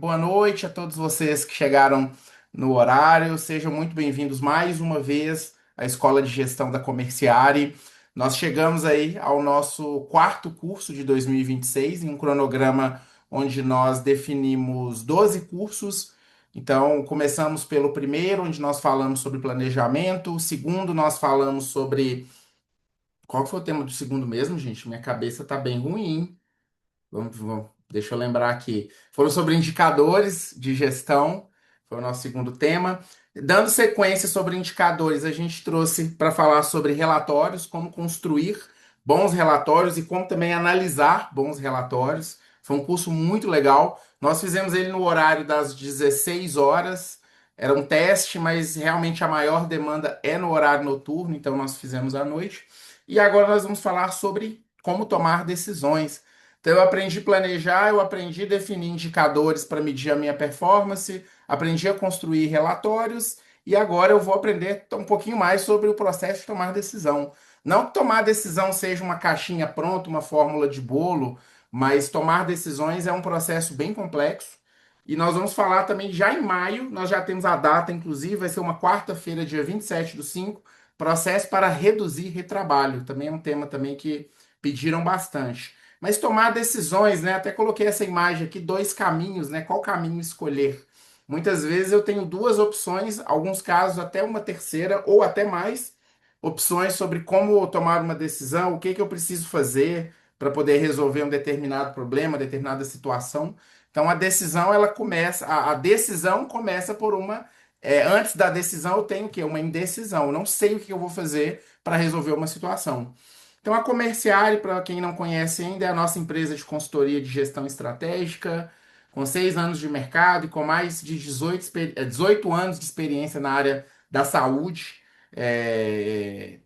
Boa noite a todos vocês que chegaram no horário. Sejam muito bem-vindos mais uma vez à Escola de Gestão da Comerciari. Nós chegamos aí ao nosso quarto curso de 2026, em um cronograma onde nós definimos 12 cursos. Então, começamos pelo primeiro, onde nós falamos sobre planejamento. O segundo, nós falamos sobre. Qual que foi o tema do segundo mesmo, gente? Minha cabeça tá bem ruim. Deixa eu lembrar aqui. Foram sobre indicadores de gestão, foi o nosso segundo tema. Dando sequência sobre indicadores, a gente trouxe para falar sobre relatórios, como construir bons relatórios e como também analisar bons relatórios. Foi um curso muito legal. Nós fizemos ele no horário das 16 horas. Era um teste, mas realmente a maior demanda é no horário noturno, então nós fizemos à noite. E agora nós vamos falar sobre como tomar decisões. Então, eu aprendi a planejar, eu aprendi a definir indicadores para medir a minha performance, aprendi a construir relatórios e agora eu vou aprender um pouquinho mais sobre o processo de tomar decisão. Não que tomar decisão seja uma caixinha pronta, uma fórmula de bolo, mas tomar decisões é um processo bem complexo. E nós vamos falar também já em maio, nós já temos a data, inclusive, vai ser uma quarta-feira, dia 27/5, processo para reduzir retrabalho. Também é um tema também que pediram bastante. Mas tomar decisões, né? Até coloquei essa imagem aqui, dois caminhos, né? Qual caminho escolher? Muitas vezes eu tenho duas opções, alguns casos até uma terceira ou até mais opções sobre como tomar uma decisão, o que que eu preciso fazer para poder resolver um determinado problema, determinada situação. Então a decisão ela começa, a decisão começa por uma antes da decisão eu tenho o quê? Uma indecisão. Eu não sei o que eu vou fazer para resolver uma situação. Então, a Comerciale, para quem não conhece ainda, é a nossa empresa de consultoria de gestão estratégica, com 6 anos de mercado e com mais de 18 anos de experiência na área da saúde. É,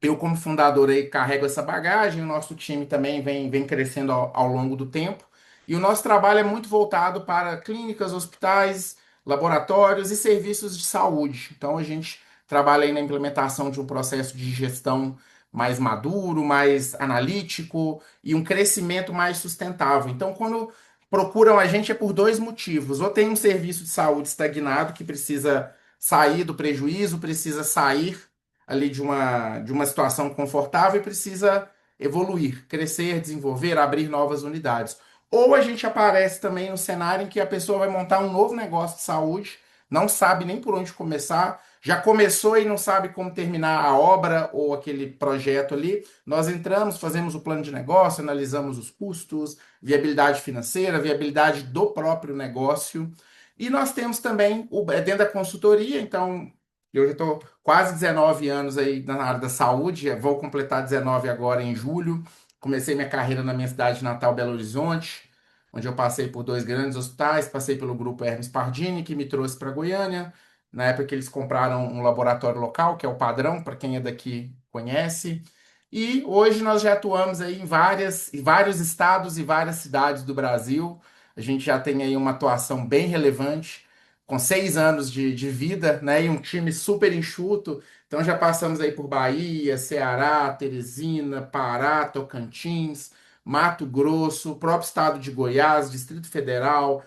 eu, como fundador, aí, carrego essa bagagem, o nosso time também vem crescendo ao longo do tempo. E o nosso trabalho é muito voltado para clínicas, hospitais, laboratórios e serviços de saúde. Então, a gente trabalha aí na implementação de um processo de gestão mais maduro, mais analítico e um crescimento mais sustentável. Então, quando procuram a gente é por dois motivos. Ou tem um serviço de saúde estagnado que precisa sair do prejuízo, precisa sair ali de uma situação confortável e precisa evoluir, crescer, desenvolver, abrir novas unidades. Ou a gente aparece também no cenário em que a pessoa vai montar um novo negócio de saúde, não sabe nem por onde começar, já começou e não sabe como terminar a obra ou aquele projeto ali. Nós entramos, fazemos o plano de negócio, analisamos os custos, viabilidade financeira, viabilidade do próprio negócio. E nós temos também, dentro da consultoria, então eu já estou quase 19 anos aí na área da saúde, vou completar 19 agora em julho. Comecei minha carreira na minha cidade natal, Belo Horizonte, onde eu passei por dois grandes hospitais, passei pelo grupo Hermes Pardini, que me trouxe para Goiânia, na época que eles compraram um laboratório local, que é o Padrão, para quem é daqui conhece. E hoje nós já atuamos aí em vários estados e várias cidades do Brasil. A gente já tem aí uma atuação bem relevante com 6 anos de vida, né? E um time super enxuto. Então já passamos aí por Bahia, Ceará, Teresina, Pará, Tocantins, Mato Grosso, o próprio estado de Goiás, Distrito Federal,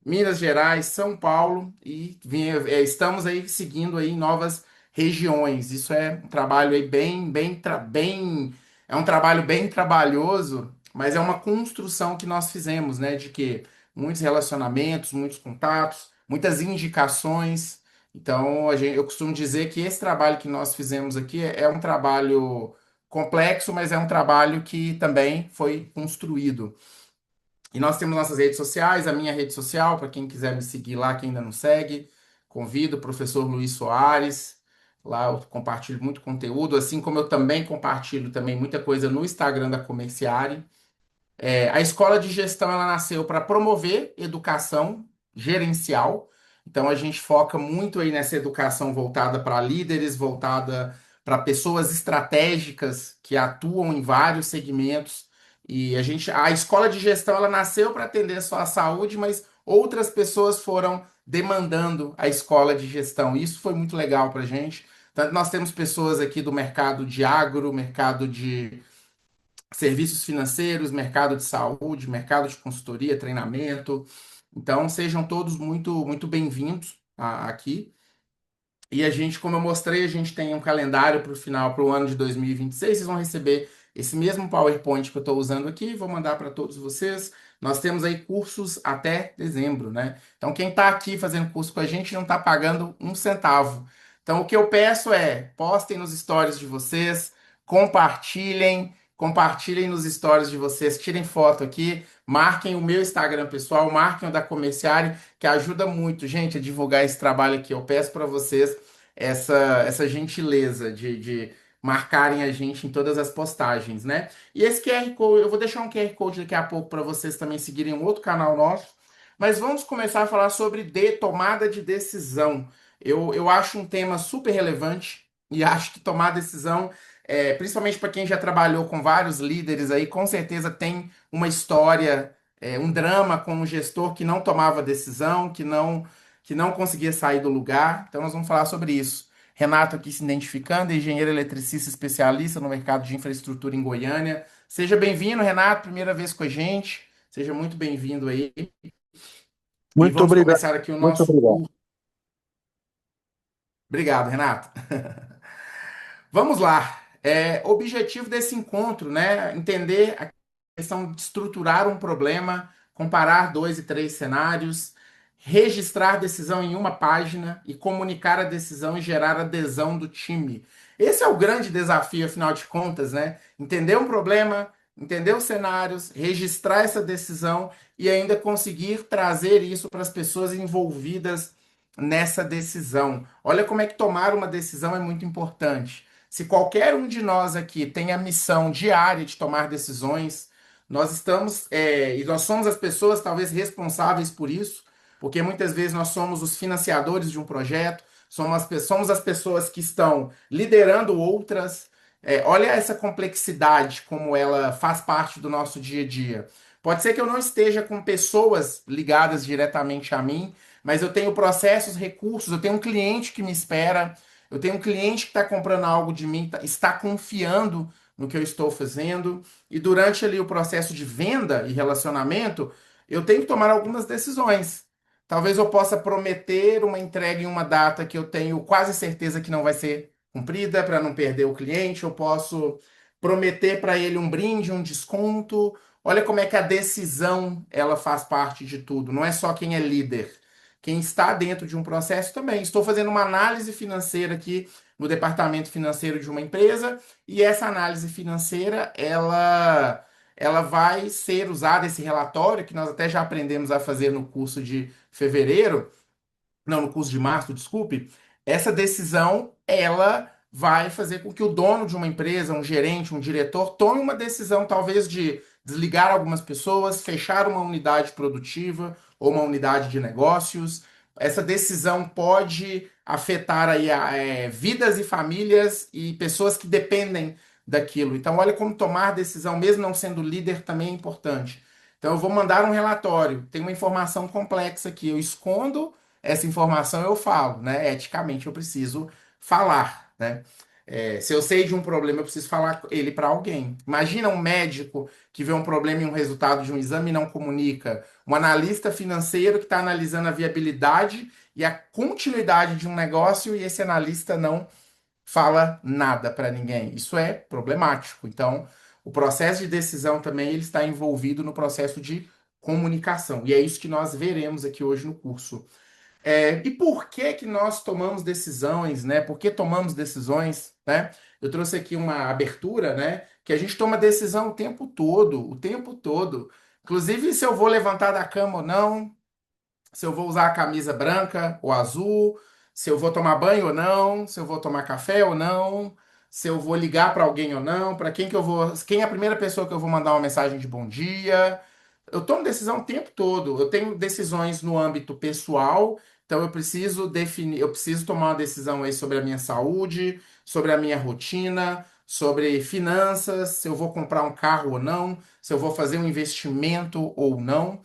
Minas Gerais, São Paulo e estamos aí seguindo aí em novas regiões. Isso é um trabalho aí é um trabalho bem trabalhoso, mas é uma construção que nós fizemos, né? De que muitos relacionamentos, muitos contatos, muitas indicações. Então, eu costumo dizer que esse trabalho que nós fizemos aqui é um trabalho complexo, mas é um trabalho que também foi construído. E nós temos nossas redes sociais, a minha rede social, para quem quiser me seguir lá, quem ainda não segue, convido o professor Luiz Soares. Lá eu compartilho muito conteúdo, assim como eu também compartilho também muita coisa no Instagram da Comerciari. A escola de gestão ela nasceu para promover educação gerencial. Então a gente foca muito aí nessa educação voltada para líderes, voltada para pessoas estratégicas que atuam em vários segmentos. E a escola de gestão ela nasceu para atender só a saúde, mas outras pessoas foram demandando a escola de gestão. Isso foi muito legal para a gente. Tanto nós temos pessoas aqui do mercado de agro, mercado de serviços financeiros, mercado de saúde, mercado de consultoria, treinamento. Então, sejam todos muito bem-vindos aqui. E a gente, como eu mostrei, a gente tem um calendário para o final, para o ano de 2026. Vocês vão receber esse mesmo PowerPoint que eu estou usando aqui, vou mandar para todos vocês. Nós temos aí cursos até dezembro, né? Então, quem está aqui fazendo curso com a gente não está pagando um centavo. Então, o que eu peço é, postem nos stories de vocês, compartilhem nos stories de vocês, tirem foto aqui, marquem o meu Instagram pessoal, marquem o da Comerciário, que ajuda muito, gente, a divulgar esse trabalho aqui. Eu peço para vocês essa gentileza de marcarem a gente em todas as postagens, né? E esse QR Code, eu vou deixar um QR Code daqui a pouco para vocês também seguirem um outro canal nosso. Mas vamos começar a falar sobre tomada de decisão. Eu acho um tema super relevante e acho que tomar decisão, principalmente para quem já trabalhou com vários líderes aí, com certeza tem uma história, um drama com um gestor que não tomava decisão, que não conseguia sair do lugar. Então, nós vamos falar sobre isso. Renato aqui se identificando, engenheiro eletricista especialista no mercado de infraestrutura em Goiânia. Seja bem-vindo, Renato, primeira vez com a gente. Seja muito bem-vindo aí. E Muito vamos obrigado, começar aqui o muito nosso obrigado. curso. Obrigado, Renato. Vamos lá. Objetivo desse encontro, né? Entender a questão de estruturar um problema, comparar dois e três cenários, registrar decisão em uma página e comunicar a decisão e gerar adesão do time. Esse é o grande desafio, afinal de contas, né? Entender um problema, entender os cenários, registrar essa decisão e ainda conseguir trazer isso para as pessoas envolvidas nessa decisão. Olha como é que tomar uma decisão é muito importante. Se qualquer um de nós aqui tem a missão diária de tomar decisões, nós estamos, e nós somos as pessoas talvez responsáveis por isso, porque muitas vezes nós somos os financiadores de um projeto, somos as pessoas que estão liderando outras. Olha essa complexidade, como ela faz parte do nosso dia a dia. Pode ser que eu não esteja com pessoas ligadas diretamente a mim, mas eu tenho processos, recursos, eu tenho um cliente que me espera, eu tenho um cliente que está comprando algo de mim, está confiando no que eu estou fazendo, e durante ali o processo de venda e relacionamento, eu tenho que tomar algumas decisões. Talvez eu possa prometer uma entrega em uma data que eu tenho quase certeza que não vai ser cumprida para não perder o cliente, eu posso prometer para ele um brinde, um desconto. Olha como é que a decisão ela faz parte de tudo, não é só quem é líder. Quem está dentro de um processo também. Estou fazendo uma análise financeira aqui no departamento financeiro de uma empresa e essa análise financeira ela vai ser usada esse relatório que nós até já aprendemos a fazer no curso de fevereiro, não, no curso de março, desculpe. Essa decisão ela vai fazer com que o dono de uma empresa, um gerente, um diretor, tome uma decisão talvez de desligar algumas pessoas, fechar uma unidade produtiva ou uma unidade de negócios. Essa decisão pode afetar aí vidas e famílias e pessoas que dependem daquilo. Então, olha como tomar decisão, mesmo não sendo líder, também é importante. Então, eu vou mandar um relatório, tem uma informação complexa aqui, eu escondo essa informação, eu falo, né? Eticamente, eu preciso falar, né? Se eu sei de um problema, eu preciso falar ele para alguém. Imagina um médico que vê um problema em um resultado de um exame e não comunica. Um analista financeiro que está analisando a viabilidade e a continuidade de um negócio e esse analista não fala nada para ninguém. Isso é problemático. Então, o processo de decisão também ele está envolvido no processo de comunicação. E é isso que nós veremos aqui hoje no curso. E por que que nós tomamos decisões, né? Por que tomamos decisões, né? Eu trouxe aqui uma abertura, né? Que a gente toma decisão o tempo todo, o tempo todo. Inclusive, se eu vou levantar da cama ou não, se eu vou usar a camisa branca ou azul, se eu vou tomar banho ou não, se eu vou tomar café ou não, se eu vou ligar para alguém ou não, para quem que eu vou, quem é a primeira pessoa que eu vou mandar uma mensagem de bom dia. Eu tomo decisão o tempo todo. Eu tenho decisões no âmbito pessoal, então eu preciso definir, eu preciso tomar uma decisão aí sobre a minha saúde, sobre a minha rotina, sobre finanças, se eu vou comprar um carro ou não, se eu vou fazer um investimento ou não.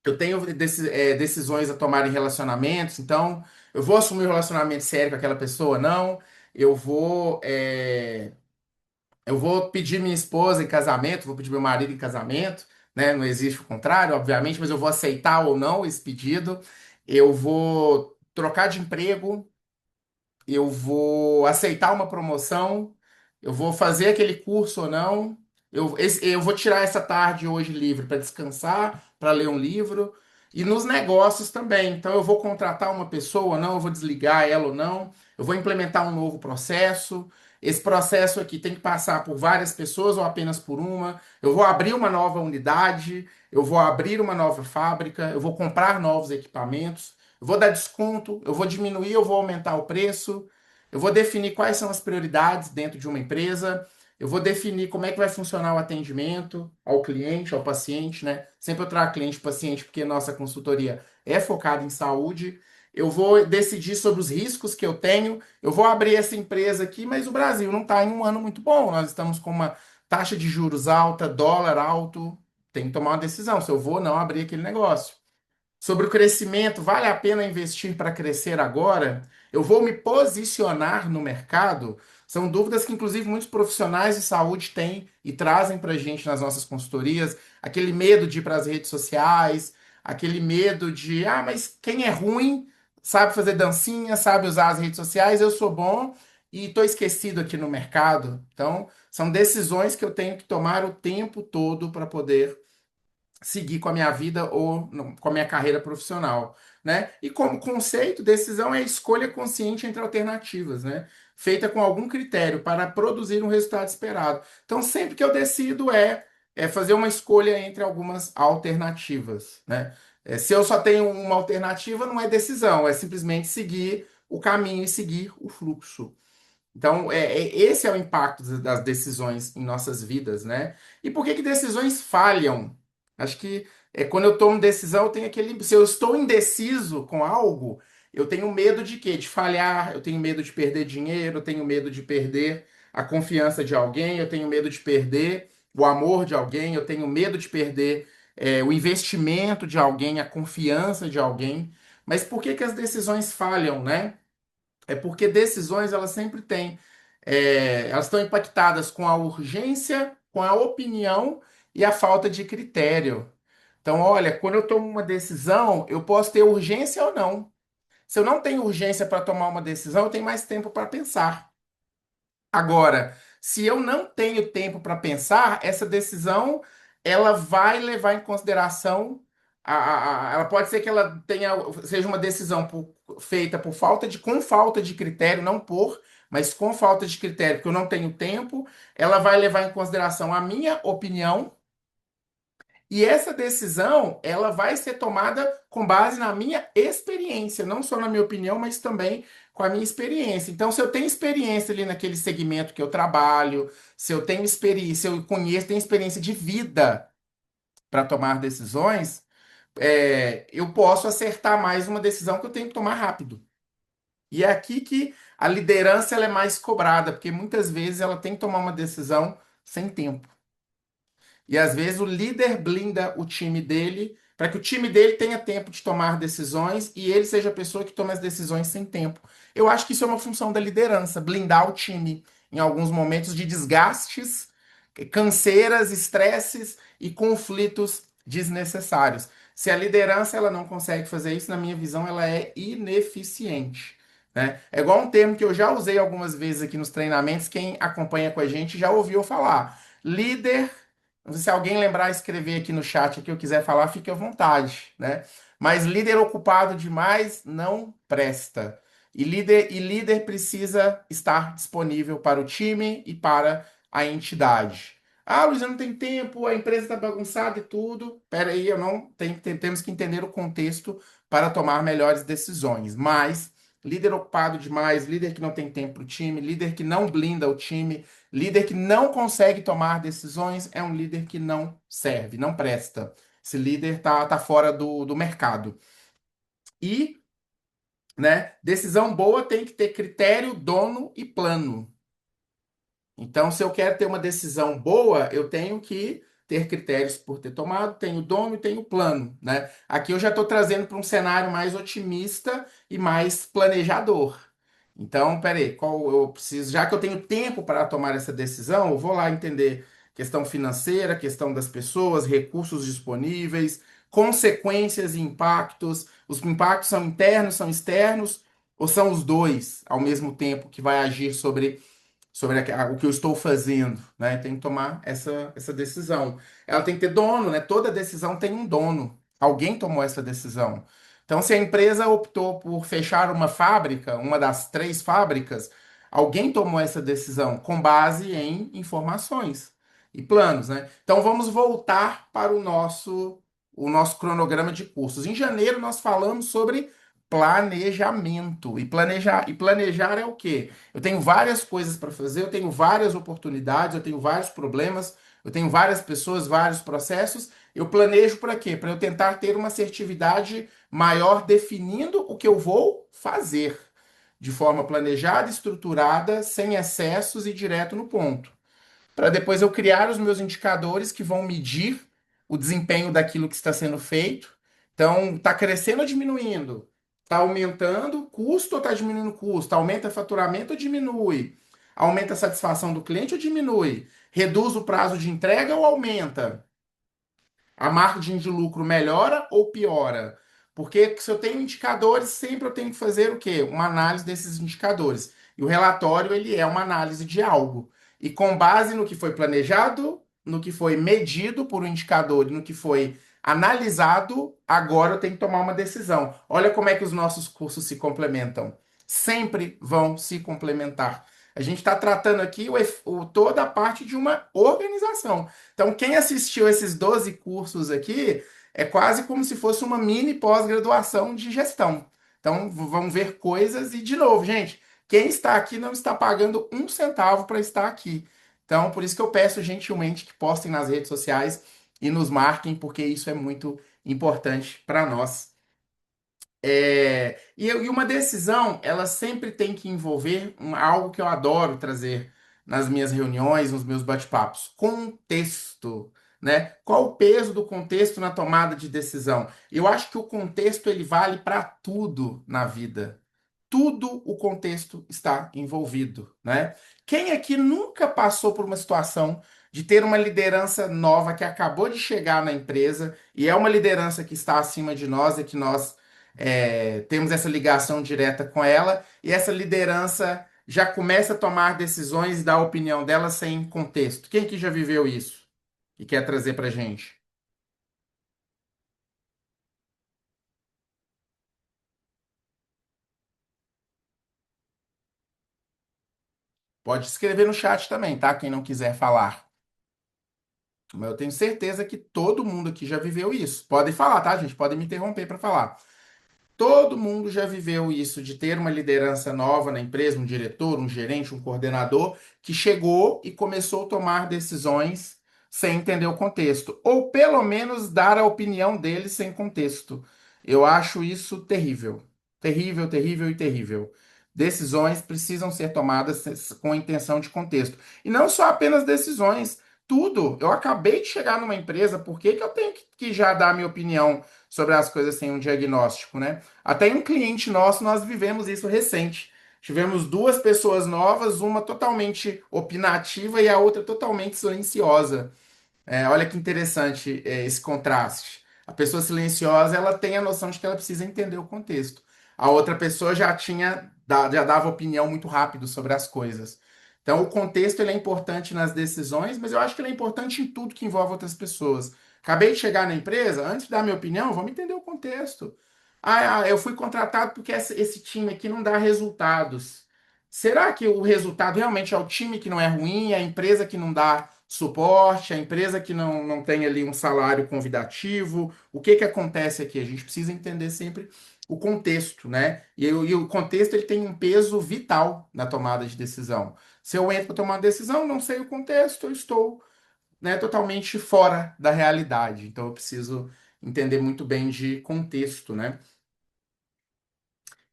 Eu tenho decisões a tomar em relacionamentos, então eu vou assumir um relacionamento sério com aquela pessoa, não. Eu vou, é, eu vou pedir minha esposa em casamento, vou pedir meu marido em casamento, né? Não existe o contrário, obviamente, mas eu vou aceitar ou não esse pedido. Eu vou trocar de emprego, eu vou aceitar uma promoção, eu vou fazer aquele curso ou não, eu vou tirar essa tarde hoje livre para descansar, para ler um livro, e nos negócios também. Então, eu vou contratar uma pessoa ou não, eu vou desligar ela ou não, eu vou implementar um novo processo. Esse processo aqui tem que passar por várias pessoas ou apenas por uma. Eu vou abrir uma nova unidade, eu vou abrir uma nova fábrica, eu vou comprar novos equipamentos. Eu vou dar desconto, eu vou diminuir, eu vou aumentar o preço, eu vou definir quais são as prioridades dentro de uma empresa, eu vou definir como é que vai funcionar o atendimento ao cliente, ao paciente, né? Sempre eu trago cliente e paciente porque nossa consultoria é focada em saúde. Eu vou decidir sobre os riscos que eu tenho. Eu vou abrir essa empresa aqui, mas o Brasil não está em um ano muito bom. Nós estamos com uma taxa de juros alta, dólar alto. Tem que tomar uma decisão se eu vou ou não abrir aquele negócio. Sobre o crescimento, vale a pena investir para crescer agora? Eu vou me posicionar no mercado? São dúvidas que, inclusive, muitos profissionais de saúde têm e trazem para a gente nas nossas consultorias. Aquele medo de ir para as redes sociais, aquele medo de, mas quem é ruim sabe fazer dancinha, sabe usar as redes sociais, eu sou bom e estou esquecido aqui no mercado. Então, são decisões que eu tenho que tomar o tempo todo para poder seguir com a minha vida ou com a minha carreira profissional, né? E como conceito, decisão é a escolha consciente entre alternativas, né? Feita com algum critério para produzir um resultado esperado. Então, sempre que eu decido é fazer uma escolha entre algumas alternativas, né? Se eu só tenho uma alternativa, não é decisão, é simplesmente seguir o caminho e seguir o fluxo. Então, esse é o impacto das decisões em nossas vidas, né? E por que que decisões falham? Acho que quando eu tomo decisão, eu tenho aquele. Se eu estou indeciso com algo, eu tenho medo de quê? De falhar, eu tenho medo de perder dinheiro, eu tenho medo de perder a confiança de alguém, eu tenho medo de perder o amor de alguém, eu tenho medo de perder o investimento de alguém, a confiança de alguém. Mas por que que as decisões falham, né? É porque decisões elas sempre têm, elas estão impactadas com a urgência, com a opinião e a falta de critério. Então, olha, quando eu tomo uma decisão, eu posso ter urgência ou não. Se eu não tenho urgência para tomar uma decisão, eu tenho mais tempo para pensar. Agora, se eu não tenho tempo para pensar, essa decisão ela vai levar em consideração ela pode ser que ela tenha seja uma decisão feita por com falta de critério, não por, mas com falta de critério, porque eu não tenho tempo, ela vai levar em consideração a minha opinião e essa decisão, ela vai ser tomada com base na minha experiência, não só na minha opinião, mas também com a minha experiência. Então, se eu tenho experiência ali naquele segmento que eu trabalho, se eu tenho experiência, se eu conheço, tenho experiência de vida para tomar decisões, eu posso acertar mais uma decisão que eu tenho que tomar rápido. E é aqui que a liderança ela é mais cobrada, porque muitas vezes ela tem que tomar uma decisão sem tempo. E às vezes o líder blinda o time dele para que o time dele tenha tempo de tomar decisões e ele seja a pessoa que toma as decisões sem tempo. Eu acho que isso é uma função da liderança, blindar o time em alguns momentos de desgastes, canseiras, estresses e conflitos desnecessários. Se a liderança ela não consegue fazer isso, na minha visão, ela é ineficiente. Né? É igual um termo que eu já usei algumas vezes aqui nos treinamentos, quem acompanha com a gente já ouviu falar. Líder se alguém lembrar escrever aqui no chat que eu quiser falar, fique à vontade, né? Mas líder ocupado demais não presta. E líder precisa estar disponível para o time e para a entidade. Ah, Luiz, eu não tenho tempo, a empresa está bagunçada e tudo. Pera aí, eu não temos que entender o contexto para tomar melhores decisões. Mas líder ocupado demais, líder que não tem tempo para o time, líder que não blinda o time, líder que não consegue tomar decisões é um líder que não serve, não presta. Esse líder tá fora do mercado. E, né, decisão boa tem que ter critério, dono e plano. Então, se eu quero ter uma decisão boa, eu tenho que ter critérios por ter tomado, tenho dono e tenho plano, né? Aqui eu já estou trazendo para um cenário mais otimista e mais planejador. Então, peraí, qual eu preciso, já que eu tenho tempo para tomar essa decisão, eu vou lá entender questão financeira, questão das pessoas, recursos disponíveis, consequências e impactos. Os impactos são internos, são externos, ou são os dois ao mesmo tempo que vai agir sobre o que eu estou fazendo, né? Tem que tomar essa decisão. Ela tem que ter dono, né? Toda decisão tem um dono. Alguém tomou essa decisão. Então, se a empresa optou por fechar uma fábrica, uma das três fábricas, alguém tomou essa decisão com base em informações e planos, né? Então, vamos voltar para o nosso cronograma de cursos. Em janeiro, nós falamos sobre planejamento. E planejar é o quê? Eu tenho várias coisas para fazer, eu tenho várias oportunidades, eu tenho vários problemas, eu tenho várias pessoas, vários processos. Eu planejo para quê? Para eu tentar ter uma assertividade maior definindo o que eu vou fazer, de forma planejada, estruturada, sem excessos e direto no ponto, para depois eu criar os meus indicadores que vão medir o desempenho daquilo que está sendo feito. Então, está crescendo ou diminuindo? Está aumentando o custo ou está diminuindo o custo? Aumenta o faturamento ou diminui? Aumenta a satisfação do cliente ou diminui? Reduz o prazo de entrega ou aumenta? A margem de lucro melhora ou piora? Porque se eu tenho indicadores, sempre eu tenho que fazer o quê? Uma análise desses indicadores. E o relatório, ele é uma análise de algo. E com base no que foi planejado, no que foi medido por um indicador, e no que foi analisado, agora eu tenho que tomar uma decisão. Olha como é que os nossos cursos se complementam. Sempre vão se complementar. A gente está tratando aqui toda a parte de uma organização. Então, quem assistiu esses 12 cursos aqui é quase como se fosse uma mini pós-graduação de gestão. Então, vão ver coisas e, de novo, gente, quem está aqui não está pagando um centavo para estar aqui. Então, por isso que eu peço gentilmente que postem nas redes sociais e nos marquem, porque isso é muito importante para nós. E uma decisão, ela sempre tem que envolver algo que eu adoro trazer nas minhas reuniões, nos meus bate-papos: contexto, né? Qual o peso do contexto na tomada de decisão? Eu acho que o contexto ele vale para tudo na vida. Tudo o contexto está envolvido, né? Quem aqui nunca passou por uma situação de ter uma liderança nova que acabou de chegar na empresa e é uma liderança que está acima de nós e que nós temos essa ligação direta com ela, e essa liderança já começa a tomar decisões e dar a opinião dela sem contexto? Quem que já viveu isso e quer trazer para gente? Pode escrever no chat também, tá? Quem não quiser falar. Mas eu tenho certeza que todo mundo aqui já viveu isso. Podem falar, tá, gente? Podem me interromper para falar. Todo mundo já viveu isso de ter uma liderança nova na empresa, um diretor, um gerente, um coordenador, que chegou e começou a tomar decisões sem entender o contexto, ou pelo menos dar a opinião dele sem contexto. Eu acho isso terrível. Terrível, terrível e terrível. Decisões precisam ser tomadas com intenção de contexto. E não só apenas decisões, tudo. Eu acabei de chegar numa empresa, por que que eu tenho que já dar minha opinião sobre as coisas sem um diagnóstico, né? Até em um cliente nosso, nós vivemos isso recente. Tivemos duas pessoas novas, uma totalmente opinativa e a outra totalmente silenciosa. Olha que interessante, esse contraste. A pessoa silenciosa, ela tem a noção de que ela precisa entender o contexto. A outra pessoa já dava opinião muito rápido sobre as coisas. Então, o contexto ele é importante nas decisões, mas eu acho que ele é importante em tudo que envolve outras pessoas. Acabei de chegar na empresa, antes de dar minha opinião, vamos entender o contexto. Eu fui contratado porque esse time aqui não dá resultados. Será que o resultado realmente é o time que não é ruim, é a empresa que não dá suporte, a empresa que não tem ali um salário convidativo? O que que acontece aqui? A gente precisa entender sempre o contexto, né? E o contexto ele tem um peso vital na tomada de decisão. Se eu entro para tomar uma decisão, não sei o contexto, eu estou, né, totalmente fora da realidade. Então eu preciso entender muito bem de contexto, né?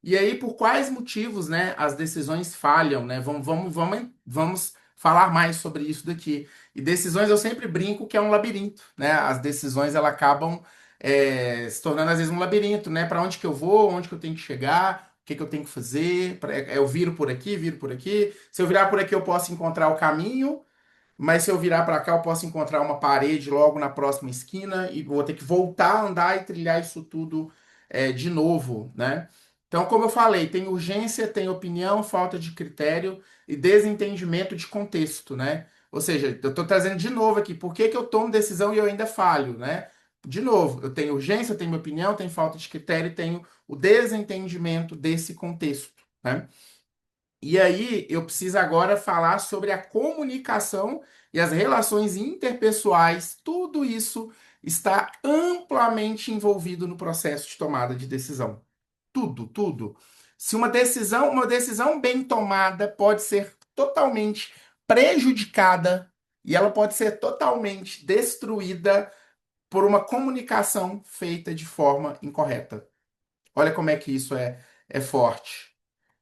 E aí, por quais motivos, né, as decisões falham, né? Vamos falar mais sobre isso daqui. E decisões, eu sempre brinco que é um labirinto, né? As decisões, elas acabam se tornando, às vezes, um labirinto, né? Para onde que eu vou, onde que eu tenho que chegar, o que que eu tenho que fazer, eu viro por aqui, viro por aqui. Se eu virar por aqui, eu posso encontrar o caminho, mas se eu virar para cá, eu posso encontrar uma parede logo na próxima esquina e vou ter que voltar a andar e trilhar isso tudo de novo, né? Então, como eu falei, tem urgência, tem opinião, falta de critério e desentendimento de contexto, né? Ou seja, eu estou trazendo de novo aqui, por que que eu tomo decisão e eu ainda falho, né? De novo, eu tenho urgência, eu tenho minha opinião, tenho falta de critério e tenho o desentendimento desse contexto, né? E aí, eu preciso agora falar sobre a comunicação e as relações interpessoais. Tudo isso está amplamente envolvido no processo de tomada de decisão. Tudo, tudo. Se uma decisão bem tomada pode ser totalmente prejudicada e ela pode ser totalmente destruída por uma comunicação feita de forma incorreta. Olha como é que isso é forte.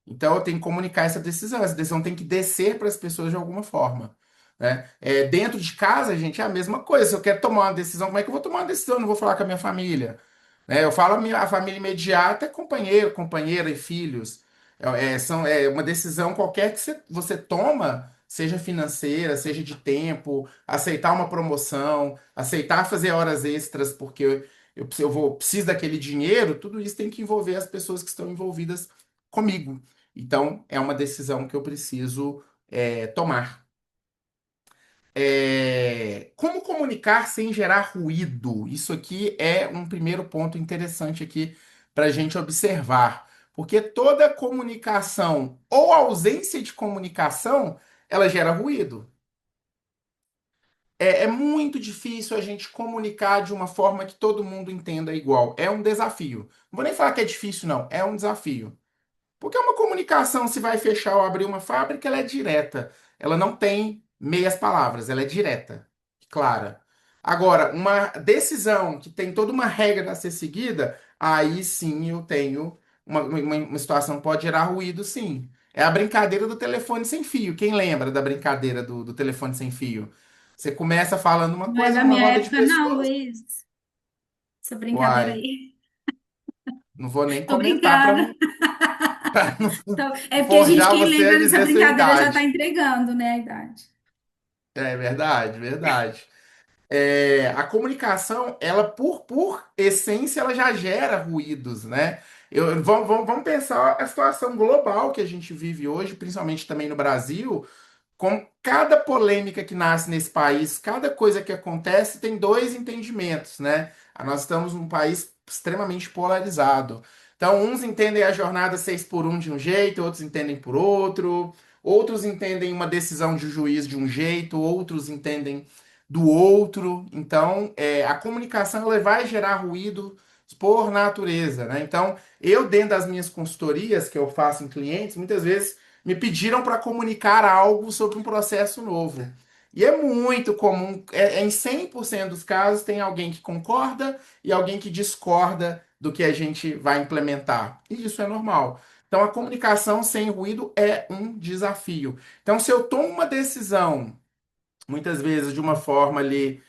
Então, eu tenho que comunicar essa decisão tem que descer para as pessoas de alguma forma, né? Dentro de casa, gente, é a mesma coisa. Se eu quero tomar uma decisão, como é que eu vou tomar uma decisão? Eu não vou falar com a minha família, né? Eu falo a família imediata, é companheiro, companheira e filhos. É uma decisão qualquer que você toma, seja financeira, seja de tempo, aceitar uma promoção, aceitar fazer horas extras porque preciso daquele dinheiro, tudo isso tem que envolver as pessoas que estão envolvidas comigo. Então, é uma decisão que eu preciso tomar. Como comunicar sem gerar ruído? Isso aqui é um primeiro ponto interessante aqui para a gente observar. Porque toda comunicação ou ausência de comunicação, ela gera ruído. É muito difícil a gente comunicar de uma forma que todo mundo entenda igual. É um desafio. Não vou nem falar que é difícil, não. É um desafio. Porque uma comunicação, se vai fechar ou abrir uma fábrica, ela é direta. Ela não tem meias palavras, ela é direta, clara. Agora, uma decisão que tem toda uma regra a ser seguida, aí sim eu tenho uma situação que pode gerar ruído, sim. É a brincadeira do telefone sem fio. Quem lembra da brincadeira do telefone sem fio? Você começa falando uma Não é coisa da numa minha roda de época, não, pessoas. Luiz. Essa brincadeira Uai, aí. não vou nem Tô comentar para brincando. não, pra não Então, é porque a gente, forjar quem você a lembra dessa dizer sua brincadeira já tá idade. entregando, né, a idade. É verdade, verdade. A comunicação, ela por essência, ela já gera ruídos, né? Vamos pensar a situação global que a gente vive hoje, principalmente também no Brasil, com cada polêmica que nasce nesse país, cada coisa que acontece tem dois entendimentos, né? Nós estamos num país extremamente polarizado. Então, uns entendem a jornada 6 por um de um jeito, outros entendem por outro, outros entendem uma decisão de juiz de um jeito, outros entendem do outro. Então, a comunicação ela vai gerar ruído por natureza, né? Então, eu, dentro das minhas consultorias que eu faço em clientes, muitas vezes me pediram para comunicar algo sobre um processo novo. E é muito comum, em 100% dos casos, tem alguém que concorda e alguém que discorda do que a gente vai implementar. E isso é normal. Então, a comunicação sem ruído é um desafio. Então, se eu tomo uma decisão muitas vezes de uma forma ali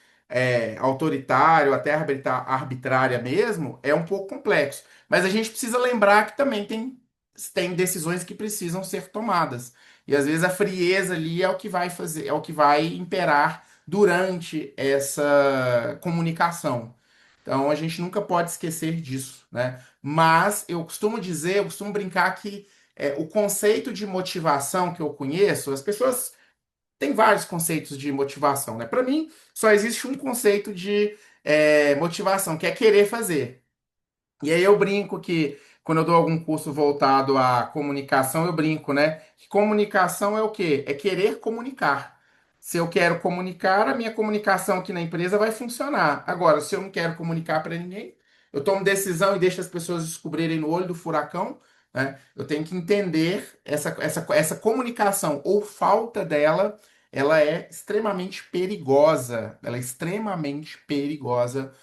autoritária ou até arbitrária mesmo, é um pouco complexo. Mas a gente precisa lembrar que também tem decisões que precisam ser tomadas. E às vezes a frieza ali é o que vai fazer, é o que vai imperar durante essa comunicação. Então a gente nunca pode esquecer disso, né? Mas eu costumo dizer, eu costumo brincar que o conceito de motivação que eu conheço, as pessoas tem vários conceitos de motivação, né? Para mim, só existe um conceito de motivação, que é querer fazer. E aí eu brinco que quando eu dou algum curso voltado à comunicação, eu brinco, né? Que comunicação é o quê? É querer comunicar. Se eu quero comunicar, a minha comunicação aqui na empresa vai funcionar. Agora, se eu não quero comunicar para ninguém, eu tomo decisão e deixo as pessoas descobrirem no olho do furacão, né? Eu tenho que entender essa comunicação ou falta dela, ela é extremamente perigosa. Ela é extremamente perigosa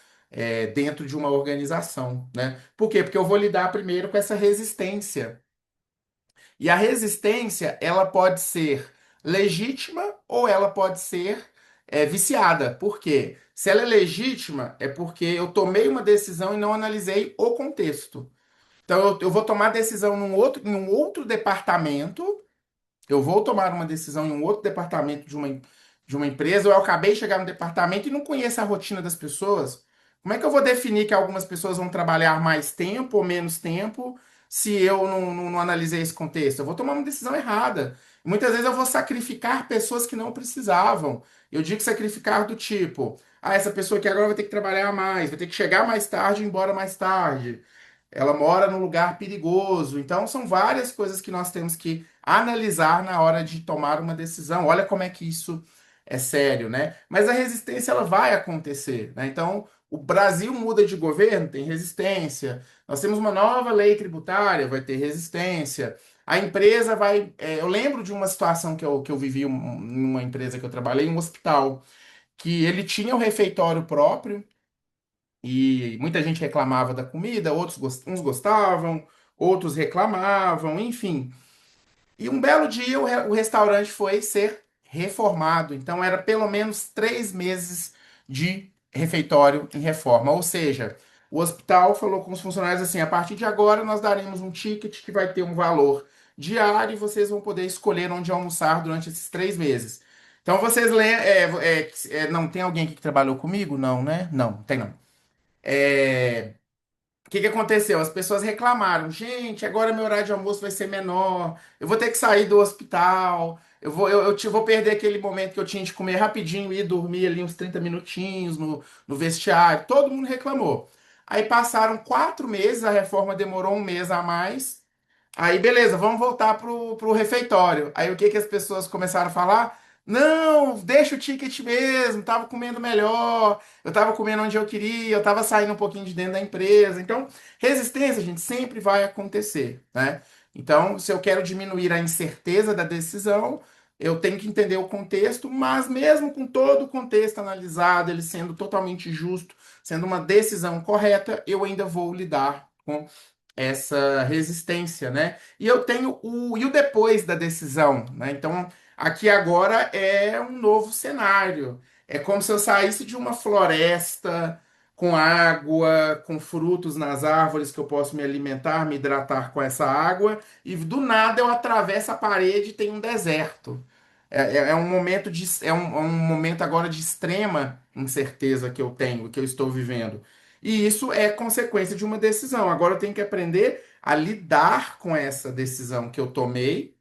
dentro de uma organização, né? Por quê? Porque eu vou lidar primeiro com essa resistência. E a resistência, ela pode ser legítima ou ela pode ser viciada. Por quê? Se ela é legítima, é porque eu tomei uma decisão e não analisei o contexto. Então, eu vou tomar decisão em um outro departamento, eu vou tomar uma decisão em um outro departamento de uma empresa, ou eu acabei de chegar no departamento e não conheço a rotina das pessoas. Como é que eu vou definir que algumas pessoas vão trabalhar mais tempo ou menos tempo se eu não analisei esse contexto? Eu vou tomar uma decisão errada. Muitas vezes eu vou sacrificar pessoas que não precisavam. Eu digo sacrificar do tipo, essa pessoa aqui agora vai ter que trabalhar mais, vai ter que chegar mais tarde e ir embora mais tarde. Ela mora num lugar perigoso. Então, são várias coisas que nós temos que analisar na hora de tomar uma decisão. Olha como é que isso é sério, né? Mas a resistência ela vai acontecer, né? Então, o Brasil muda de governo, tem resistência. Nós temos uma nova lei tributária, vai ter resistência. A empresa vai. Eu lembro de uma situação que eu vivi numa empresa que eu trabalhei, um hospital, que ele tinha um refeitório próprio. E muita gente reclamava da comida, uns gostavam, outros reclamavam, enfim. E um belo dia o restaurante foi ser reformado. Então era pelo menos 3 meses de refeitório em reforma. Ou seja, o hospital falou com os funcionários assim: a partir de agora nós daremos um ticket que vai ter um valor diário e vocês vão poder escolher onde almoçar durante esses 3 meses. Então vocês não tem alguém aqui que trabalhou comigo? Não, né? Não, tem não. O que que aconteceu? As pessoas reclamaram. Gente, agora meu horário de almoço vai ser menor. Eu vou ter que sair do hospital. Vou perder aquele momento que eu tinha de comer rapidinho e ir dormir ali uns 30 minutinhos no vestiário. Todo mundo reclamou. Aí passaram 4 meses, a reforma demorou um mês a mais. Aí, beleza, vamos voltar pro refeitório. Aí, o que que as pessoas começaram a falar? Não, deixa o ticket mesmo, tava comendo melhor, eu tava comendo onde eu queria, eu tava saindo um pouquinho de dentro da empresa. Então, resistência, gente, sempre vai acontecer, né? Então, se eu quero diminuir a incerteza da decisão, eu tenho que entender o contexto, mas mesmo com todo o contexto analisado, ele sendo totalmente justo, sendo uma decisão correta, eu ainda vou lidar com essa resistência, né? E eu tenho o depois da decisão, né? Então, aqui agora é um novo cenário. É como se eu saísse de uma floresta com água, com frutos nas árvores que eu posso me alimentar, me hidratar com essa água, e do nada eu atravesso a parede e tem um deserto. É um momento é um momento agora de extrema incerteza que eu tenho, que eu estou vivendo. E isso é consequência de uma decisão. Agora eu tenho que aprender a lidar com essa decisão que eu tomei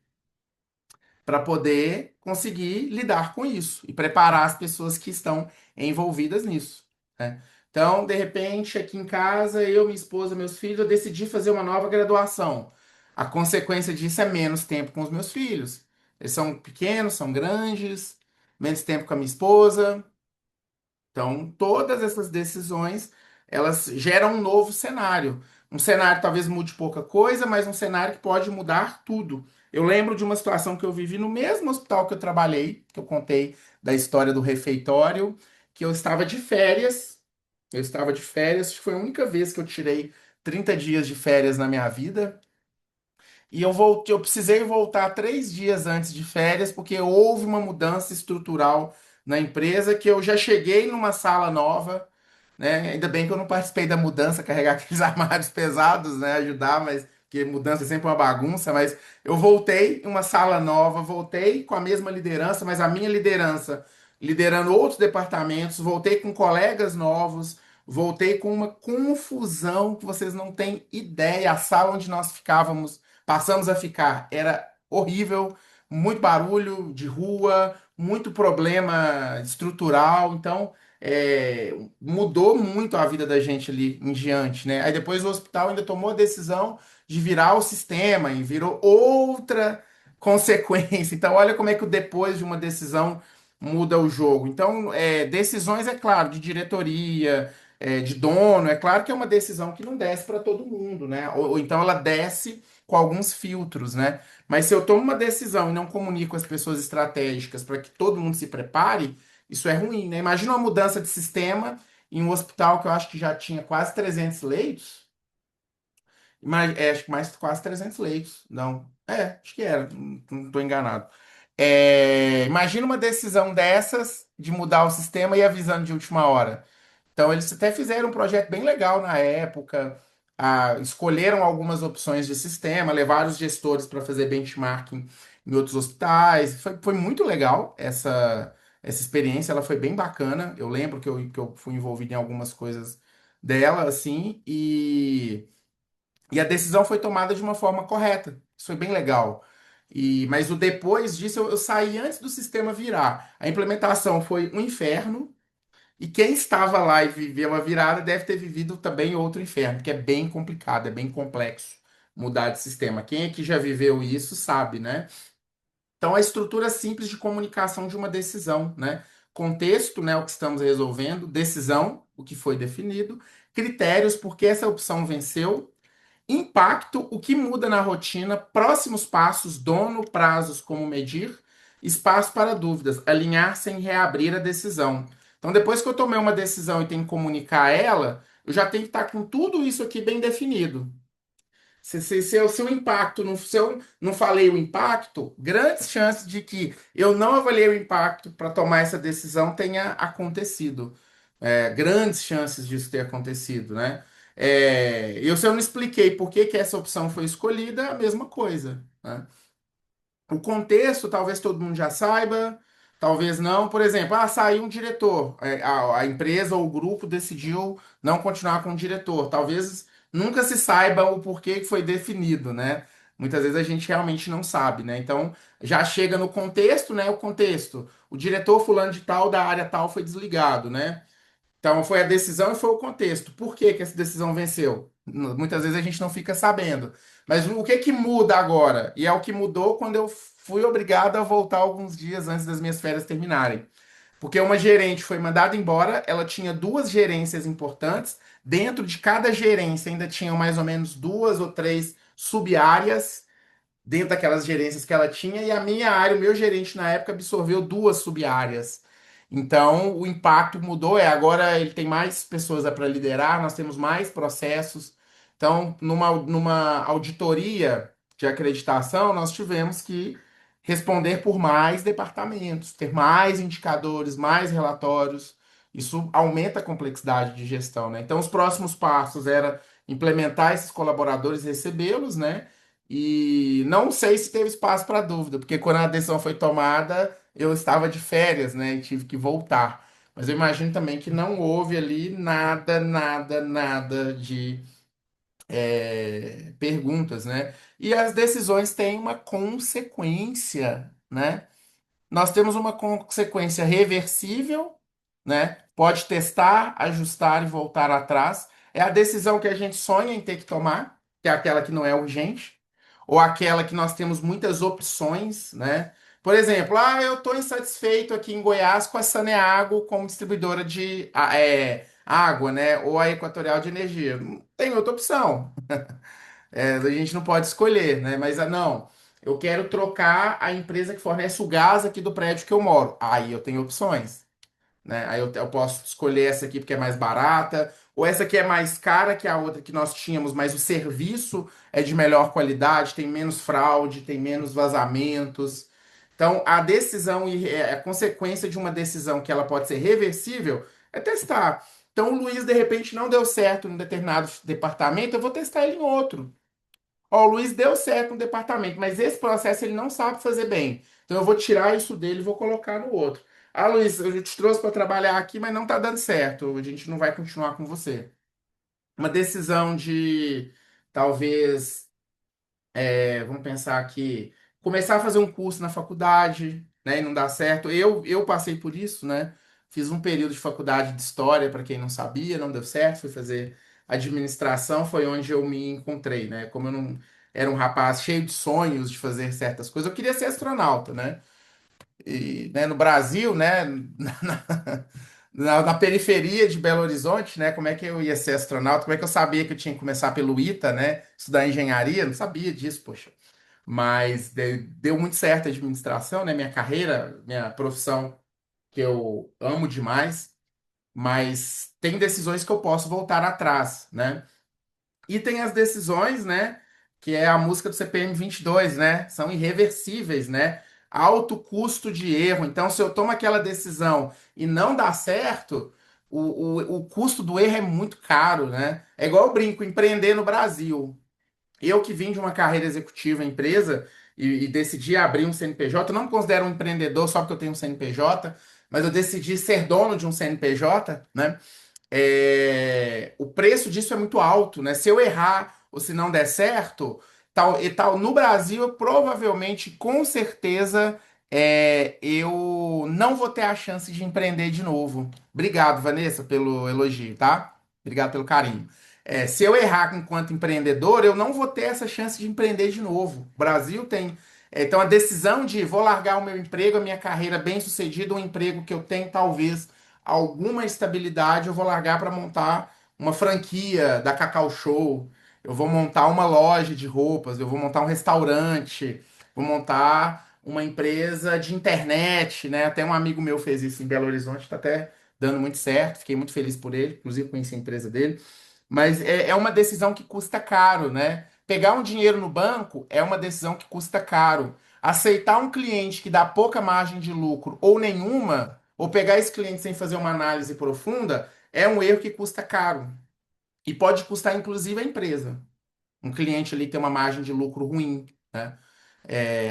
para poder conseguir lidar com isso e preparar as pessoas que estão envolvidas nisso, né? Então, de repente, aqui em casa, eu, minha esposa, meus filhos, eu decidi fazer uma nova graduação. A consequência disso é menos tempo com os meus filhos. Eles são pequenos, são grandes, menos tempo com a minha esposa. Então, todas essas decisões, elas geram um novo cenário. Um cenário talvez mude pouca coisa, mas um cenário que pode mudar tudo. Eu lembro de uma situação que eu vivi no mesmo hospital que eu trabalhei, que eu contei da história do refeitório, que eu estava de férias. Eu estava de férias, acho que foi a única vez que eu tirei 30 dias de férias na minha vida. E eu precisei voltar 3 dias antes de férias, porque houve uma mudança estrutural na empresa que eu já cheguei numa sala nova, né? Ainda bem que eu não participei da mudança, carregar aqueles armários pesados, né? Ajudar, mas porque mudança é sempre uma bagunça, mas eu voltei em uma sala nova, voltei com a mesma liderança, mas a minha liderança liderando outros departamentos, voltei com colegas novos, voltei com uma confusão que vocês não têm ideia. A sala onde nós ficávamos, passamos a ficar, era horrível, muito barulho de rua, muito problema estrutural, então mudou muito a vida da gente ali em diante, né? Aí depois o hospital ainda tomou a decisão de virar o sistema e virou outra consequência. Então, olha como é que o depois de uma decisão muda o jogo. Então, decisões, é claro, de diretoria, de dono, é claro que é uma decisão que não desce para todo mundo, né? Ou então ela desce com alguns filtros, né? Mas se eu tomo uma decisão e não comunico as pessoas estratégicas para que todo mundo se prepare, isso é ruim, né? Imagina uma mudança de sistema em um hospital que eu acho que já tinha quase 300 leitos. Acho que mais quase 300 leitos. Não, acho que era, não estou enganado. Imagina uma decisão dessas de mudar o sistema e avisando de última hora. Então, eles até fizeram um projeto bem legal na época, escolheram algumas opções de sistema, levaram os gestores para fazer benchmarking em outros hospitais. Foi muito legal essa experiência ela foi bem bacana. Eu lembro que eu fui envolvido em algumas coisas dela, assim, e a decisão foi tomada de uma forma correta. Isso foi bem legal. Mas o depois disso eu saí antes do sistema virar. A implementação foi um inferno, e quem estava lá e viveu a virada deve ter vivido também outro inferno, porque é bem complicado, é bem complexo mudar de sistema. Quem aqui já viveu isso sabe, né? Então, a estrutura simples de comunicação de uma decisão, né? Contexto, né, o que estamos resolvendo, decisão, o que foi definido, critérios, por que essa opção venceu, impacto, o que muda na rotina, próximos passos, dono, prazos, como medir, espaço para dúvidas, alinhar sem reabrir a decisão. Então, depois que eu tomei uma decisão e tenho que comunicar ela, eu já tenho que estar com tudo isso aqui bem definido. Se o impacto, se eu não falei o impacto, grandes chances de que eu não avaliei o impacto para tomar essa decisão tenha acontecido. Grandes chances disso ter acontecido, né? Se eu não expliquei por que que essa opção foi escolhida, é a mesma coisa, né? O contexto, talvez todo mundo já saiba, talvez não. Por exemplo, saiu um diretor, a empresa ou o grupo decidiu não continuar com o diretor. Talvez nunca se saiba o porquê que foi definido, né? Muitas vezes a gente realmente não sabe, né? Então, já chega no contexto, né? O contexto. O diretor fulano de tal da área tal foi desligado, né? Então, foi a decisão e foi o contexto. Por que que essa decisão venceu? Muitas vezes a gente não fica sabendo. Mas o que que muda agora? E é o que mudou quando eu fui obrigado a voltar alguns dias antes das minhas férias terminarem. Porque uma gerente foi mandada embora, ela tinha duas gerências importantes. Dentro de cada gerência ainda tinham mais ou menos duas ou três sub-áreas dentro daquelas gerências que ela tinha, e a minha área, o meu gerente na época absorveu duas sub-áreas. Então, o impacto mudou, agora ele tem mais pessoas para liderar, nós temos mais processos. Então, numa auditoria de acreditação, nós tivemos que responder por mais departamentos, ter mais indicadores, mais relatórios. Isso aumenta a complexidade de gestão, né? Então, os próximos passos era implementar esses colaboradores, recebê-los, né? E não sei se teve espaço para dúvida, porque quando a decisão foi tomada, eu estava de férias, né, e tive que voltar. Mas eu imagino também que não houve ali nada, nada, nada de perguntas, né? E as decisões têm uma consequência, né? Nós temos uma consequência reversível, né? Pode testar, ajustar e voltar atrás. É a decisão que a gente sonha em ter que tomar, que é aquela que não é urgente, ou aquela que nós temos muitas opções, né? Por exemplo, eu estou insatisfeito aqui em Goiás com a Saneago como distribuidora de água, né? Ou a Equatorial de Energia. Não tem outra opção. A gente não pode escolher, né? Mas não, eu quero trocar a empresa que fornece o gás aqui do prédio que eu moro. Aí eu tenho opções, né? Aí eu posso escolher essa aqui porque é mais barata, ou essa aqui é mais cara que a outra que nós tínhamos, mas o serviço é de melhor qualidade, tem menos fraude, tem menos vazamentos. Então, a decisão e a consequência de uma decisão que ela pode ser reversível é testar. Então, o Luiz, de repente, não deu certo em um determinado departamento, eu vou testar ele em outro. Ó, o Luiz deu certo no departamento, mas esse processo ele não sabe fazer bem. Então eu vou tirar isso dele e vou colocar no outro. Luiz, eu te trouxe para trabalhar aqui, mas não tá dando certo. A gente não vai continuar com você. Uma decisão de talvez vamos pensar aqui, começar a fazer um curso na faculdade, né, e não dá certo. Eu passei por isso, né? Fiz um período de faculdade de história, para quem não sabia, não deu certo. Fui fazer administração, foi onde eu me encontrei, né? Como eu não era um rapaz cheio de sonhos de fazer certas coisas, eu queria ser astronauta, né? E, né, no Brasil, né, na periferia de Belo Horizonte, né, como é que eu ia ser astronauta? Como é que eu sabia que eu tinha que começar pelo ITA, né, estudar engenharia? Não sabia disso, poxa. Mas deu muito certo a administração, né, minha carreira, minha profissão que eu amo demais, mas tem decisões que eu posso voltar atrás, né? E tem as decisões, né? Que é a música do CPM 22, né? São irreversíveis, né? Alto custo de erro. Então, se eu tomo aquela decisão e não dá certo, o custo do erro é muito caro, né? É igual eu brinco, empreender no Brasil. Eu que vim de uma carreira executiva em empresa e decidi abrir um CNPJ, eu não me considero um empreendedor só porque eu tenho um CNPJ, mas eu decidi ser dono de um CNPJ, né? O preço disso é muito alto, né? Se eu errar ou se não der certo, tal e tal, no Brasil, eu provavelmente, com certeza, eu não vou ter a chance de empreender de novo. Obrigado, Vanessa, pelo elogio, tá? Obrigado pelo carinho. Se eu errar enquanto empreendedor, eu não vou ter essa chance de empreender de novo. O Brasil tem. Então, a decisão de vou largar o meu emprego, a minha carreira bem-sucedida, um emprego que eu tenho, talvez alguma estabilidade, eu vou largar para montar uma franquia da Cacau Show, eu vou montar uma loja de roupas, eu vou montar um restaurante, vou montar uma empresa de internet, né? Até um amigo meu fez isso em Belo Horizonte, está até dando muito certo, fiquei muito feliz por ele, inclusive conheci a empresa dele. Mas é uma decisão que custa caro, né? Pegar um dinheiro no banco é uma decisão que custa caro. Aceitar um cliente que dá pouca margem de lucro ou nenhuma, ou pegar esse cliente sem fazer uma análise profunda, é um erro que custa caro. E pode custar, inclusive, a empresa. Um cliente ali tem uma margem de lucro ruim, né?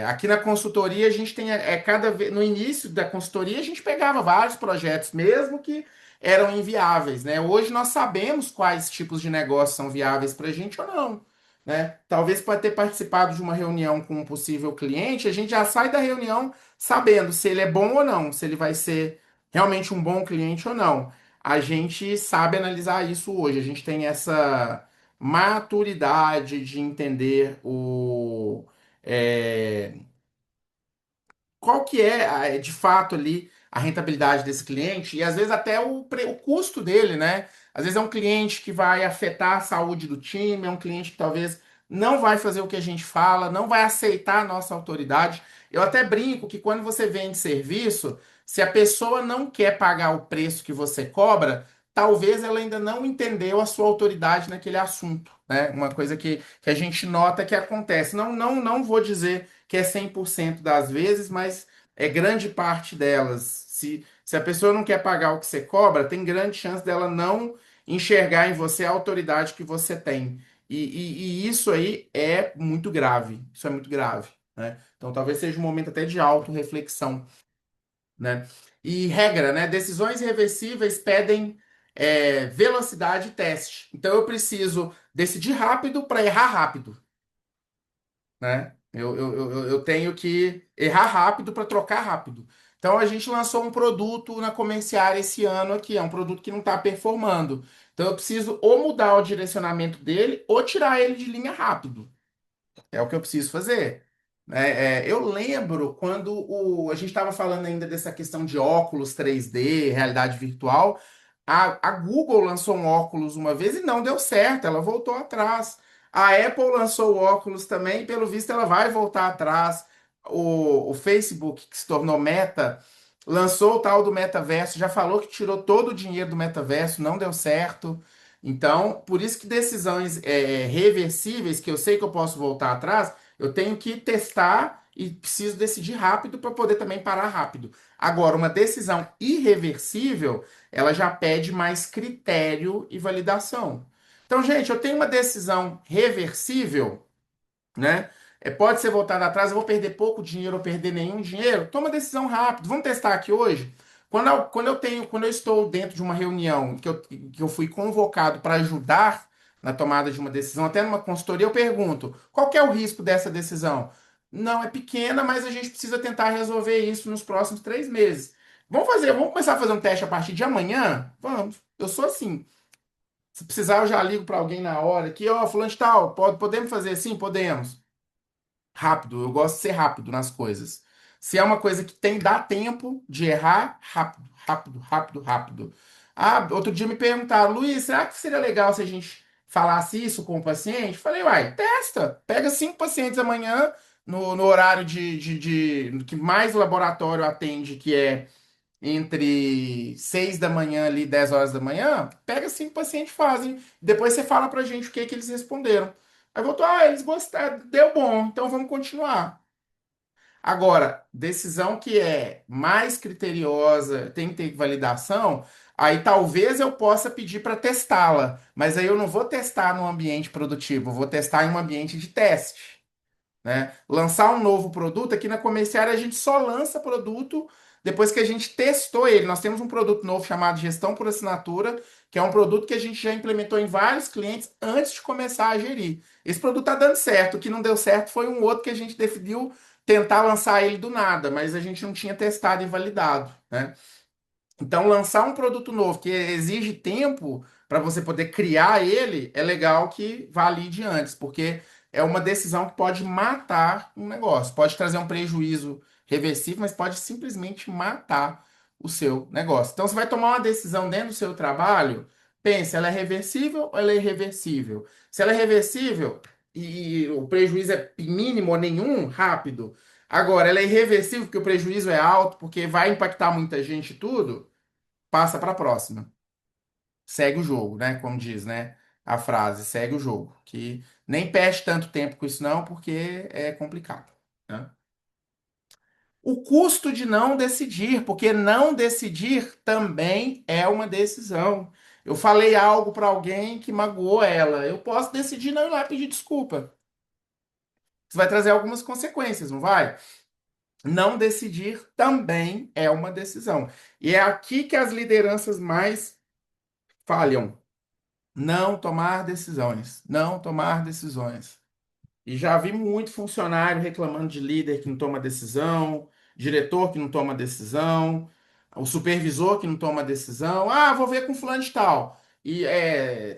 Aqui na consultoria a gente tem cada vez no início da consultoria a gente pegava vários projetos mesmo que eram inviáveis, né? Hoje nós sabemos quais tipos de negócios são viáveis para a gente ou não, né? Talvez para ter participado de uma reunião com um possível cliente, a gente já sai da reunião sabendo se ele é bom ou não, se ele vai ser realmente um bom cliente ou não. A gente sabe analisar isso hoje, a gente tem essa maturidade de entender é, qual que de fato ali a rentabilidade desse cliente e às vezes até o custo dele, né? Às vezes é um cliente que vai afetar a saúde do time, é um cliente que talvez não vai fazer o que a gente fala, não vai aceitar a nossa autoridade. Eu até brinco que quando você vende serviço, se a pessoa não quer pagar o preço que você cobra, talvez ela ainda não entendeu a sua autoridade naquele assunto, né? Uma coisa que a gente nota que acontece. Não vou dizer que é 100% das vezes, mas é grande parte delas. Se a pessoa não quer pagar o que você cobra, tem grande chance dela não enxergar em você a autoridade que você tem. E isso aí é muito grave. Isso é muito grave, né? Então talvez seja um momento até de autorreflexão, né? E regra, né? Decisões irreversíveis pedem velocidade e teste. Então eu preciso decidir rápido para errar rápido, né? Eu tenho que errar rápido para trocar rápido. Então a gente lançou um produto na Comerciária esse ano aqui, é um produto que não está performando. Então eu preciso ou mudar o direcionamento dele ou tirar ele de linha rápido. É o que eu preciso fazer. Eu lembro quando a gente estava falando ainda dessa questão de óculos 3D, realidade virtual. A Google lançou um óculos uma vez e não deu certo, ela voltou atrás. A Apple lançou o óculos também, e pelo visto ela vai voltar atrás. O Facebook, que se tornou Meta, lançou o tal do metaverso, já falou que tirou todo o dinheiro do metaverso, não deu certo. Então, por isso que decisões reversíveis, que eu sei que eu posso voltar atrás, eu tenho que testar e preciso decidir rápido para poder também parar rápido. Agora, uma decisão irreversível, ela já pede mais critério e validação. Então, gente, eu tenho uma decisão reversível, né? Pode ser voltada atrás, eu vou perder pouco dinheiro ou perder nenhum dinheiro. Toma decisão rápido. Vamos testar aqui hoje. Quando eu estou dentro de uma reunião que eu fui convocado para ajudar na tomada de uma decisão, até numa consultoria, eu pergunto: qual que é o risco dessa decisão? Não, é pequena, mas a gente precisa tentar resolver isso nos próximos 3 meses. Vamos começar a fazer um teste a partir de amanhã? Vamos. Eu sou assim. Se precisar, eu já ligo para alguém na hora aqui, ó, fulano de tal, podemos fazer assim? Podemos. Rápido, eu gosto de ser rápido nas coisas. Se é uma coisa que dá tempo de errar, rápido, rápido, rápido, rápido. Ah, outro dia me perguntaram, Luiz, será que seria legal se a gente falasse isso com o paciente? Falei, uai, testa. Pega 5 pacientes amanhã, no horário que mais o laboratório atende, que é entre 6 da manhã ali, 10 horas da manhã. Pega 5 pacientes, fazem. Depois você fala pra gente o que que eles responderam. Aí voltou, eles gostaram, deu bom, então vamos continuar. Agora, decisão que é mais criteriosa, tem que ter validação, aí talvez eu possa pedir para testá-la, mas aí eu não vou testar no ambiente produtivo, eu vou testar em um ambiente de teste, né? Lançar um novo produto, aqui na Comerciária a gente só lança produto depois que a gente testou ele. Nós temos um produto novo chamado Gestão por Assinatura, que é um produto que a gente já implementou em vários clientes antes de começar a gerir. Esse produto está dando certo. O que não deu certo foi um outro que a gente decidiu tentar lançar ele do nada, mas a gente não tinha testado e validado, né? Então, lançar um produto novo que exige tempo para você poder criar ele, é legal que valide antes, porque é uma decisão que pode matar um negócio. Pode trazer um prejuízo reversível, mas pode simplesmente matar o seu negócio. Então, você vai tomar uma decisão dentro do seu trabalho, pense, ela é reversível ou ela é irreversível? Se ela é reversível e o prejuízo é mínimo ou nenhum, rápido. Agora, ela é irreversível porque o prejuízo é alto, porque vai impactar muita gente e tudo, passa para a próxima. Segue o jogo, né? Como diz, né? A frase, segue o jogo. Que nem perde tanto tempo com isso, não, porque é complicado, né? O custo de não decidir, porque não decidir também é uma decisão. Eu falei algo para alguém que magoou ela. Eu posso decidir não ir lá pedir desculpa. Isso vai trazer algumas consequências, não vai? Não decidir também é uma decisão. E é aqui que as lideranças mais falham. Não tomar decisões. Não tomar decisões. E já vi muito funcionário reclamando de líder que não toma decisão, diretor que não toma decisão, o supervisor que não toma decisão. Ah, vou ver com fulano de tal. E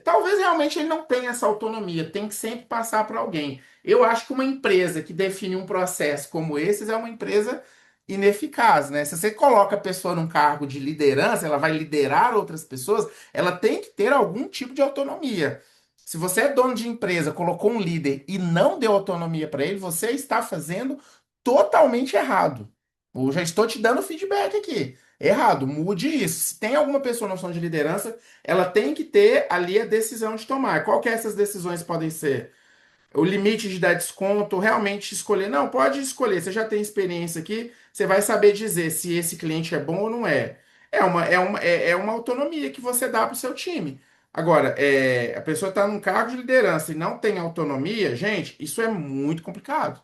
talvez realmente ele não tenha essa autonomia, tem que sempre passar para alguém. Eu acho que uma empresa que define um processo como esses é uma empresa ineficaz, né? Se você coloca a pessoa num cargo de liderança, ela vai liderar outras pessoas, ela tem que ter algum tipo de autonomia. Se você é dono de empresa, colocou um líder e não deu autonomia para ele, você está fazendo totalmente errado. Eu já estou te dando feedback aqui. Errado, mude isso. Se tem alguma pessoa na função de liderança, ela tem que ter ali a decisão de tomar. Qual que essas decisões podem ser? O limite de dar desconto, realmente escolher. Não, pode escolher. Você já tem experiência aqui, você vai saber dizer se esse cliente é bom ou não é. É uma autonomia que você dá para o seu time. Agora, a pessoa está num cargo de liderança e não tem autonomia, gente, isso é muito complicado.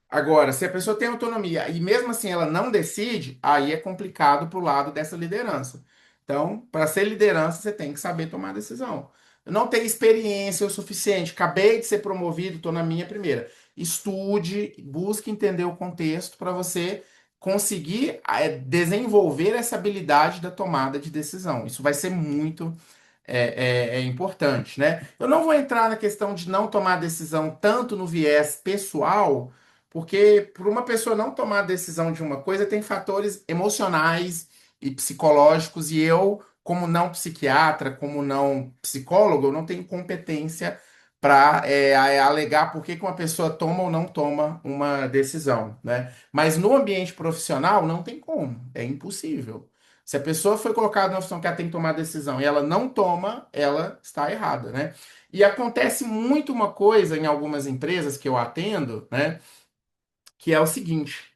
Agora, se a pessoa tem autonomia e mesmo assim ela não decide, aí é complicado pro lado dessa liderança. Então, para ser liderança, você tem que saber tomar decisão. Eu não tenho experiência o suficiente, acabei de ser promovido, estou na minha primeira. Estude, busque entender o contexto para você conseguir desenvolver essa habilidade da tomada de decisão. Isso vai ser muito importante, né? Eu não vou entrar na questão de não tomar decisão tanto no viés pessoal, porque por uma pessoa não tomar decisão de uma coisa, tem fatores emocionais e psicológicos, e eu, como não psiquiatra, como não psicólogo, eu não tenho competência para alegar por que que uma pessoa toma ou não toma uma decisão, né? Mas no ambiente profissional não tem como, é impossível. Se a pessoa foi colocada na opção que ela tem que tomar decisão e ela não toma, ela está errada, né? E acontece muito uma coisa em algumas empresas que eu atendo, né? Que é o seguinte: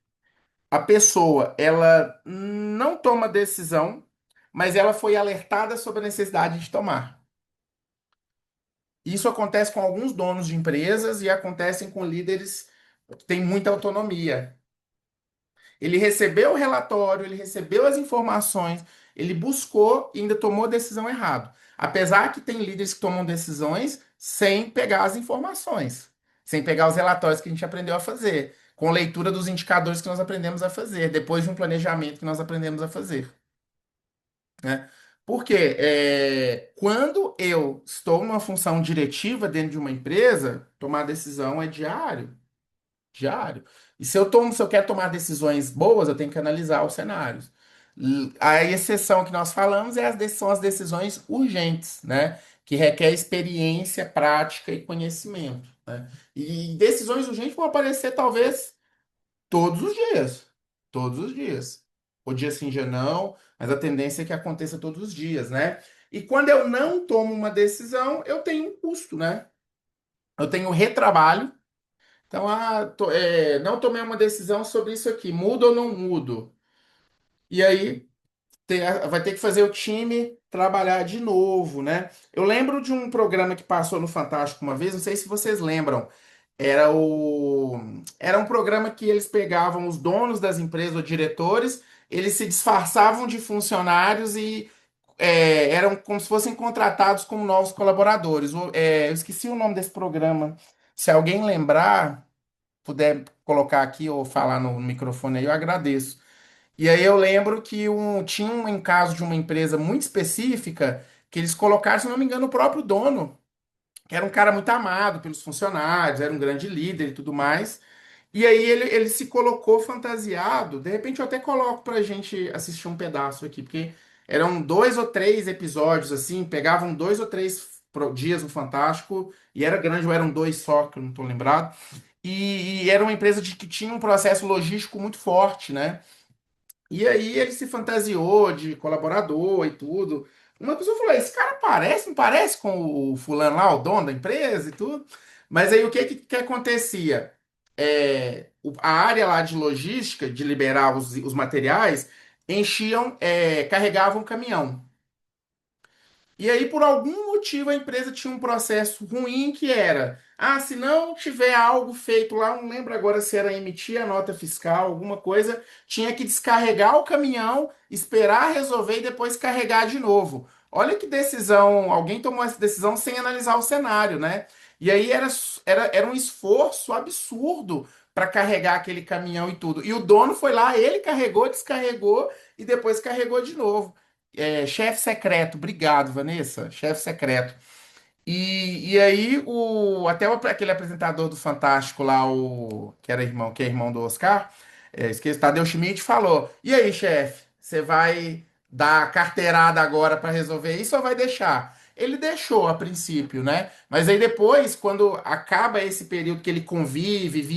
a pessoa ela não toma decisão, mas ela foi alertada sobre a necessidade de tomar. Isso acontece com alguns donos de empresas e acontecem com líderes que têm muita autonomia. Ele recebeu o relatório, ele recebeu as informações, ele buscou e ainda tomou a decisão errada. Apesar que tem líderes que tomam decisões sem pegar as informações, sem pegar os relatórios que a gente aprendeu a fazer, com leitura dos indicadores que nós aprendemos a fazer, depois de um planejamento que nós aprendemos a fazer, né? Porque quando eu estou numa função diretiva dentro de uma empresa, tomar decisão é diário. Diário. E se eu quero tomar decisões boas, eu tenho que analisar os cenários. A exceção que nós falamos são as decisões urgentes, né? Que requer experiência, prática e conhecimento, né? E decisões urgentes vão aparecer talvez todos os dias. Todos os dias. O dia sim, dia não, mas a tendência é que aconteça todos os dias, né? E quando eu não tomo uma decisão, eu tenho um custo, né? Eu tenho retrabalho. Então, não tomei uma decisão sobre isso aqui, mudo ou não mudo? E aí vai ter que fazer o time trabalhar de novo, né? Eu lembro de um programa que passou no Fantástico uma vez, não sei se vocês lembram, Era um programa que eles pegavam os donos das empresas ou diretores, eles se disfarçavam de funcionários e eram como se fossem contratados como novos colaboradores. Eu esqueci o nome desse programa. Se alguém lembrar, puder colocar aqui ou falar no microfone aí, eu agradeço. E aí eu lembro que tinha um caso de uma empresa muito específica que eles colocaram, se não me engano, o próprio dono, que era um cara muito amado pelos funcionários, era um grande líder e tudo mais. E aí ele se colocou fantasiado. De repente eu até coloco pra gente assistir um pedaço aqui, porque eram 2 ou 3 episódios, assim, pegavam 2 ou 3 dias no Fantástico, e era grande, ou eram dois só, que eu não tô lembrado. E era uma empresa que tinha um processo logístico muito forte, né? E aí ele se fantasiou de colaborador e tudo. Uma pessoa falou: esse cara parece, não parece com o fulano lá, o dono da empresa e tudo. Mas aí o que acontecia? A área lá de logística, de liberar os materiais, carregavam o caminhão. E aí, por algum motivo, a empresa tinha um processo ruim que era: se não tiver algo feito lá, não lembro agora se era emitir a nota fiscal, alguma coisa, tinha que descarregar o caminhão, esperar resolver e depois carregar de novo. Olha que decisão, alguém tomou essa decisão sem analisar o cenário, né? E aí era um esforço absurdo para carregar aquele caminhão e tudo. E o dono foi lá, ele carregou, descarregou e depois carregou de novo. Chefe secreto, obrigado, Vanessa. Chefe secreto. E aí, aquele apresentador do Fantástico lá, que é irmão do Oscar, esqueci, Tadeu Schmidt, falou: E aí, chefe, você vai dar carteirada agora para resolver isso ou vai deixar? Ele deixou a princípio, né? Mas aí depois, quando acaba esse período que ele convive,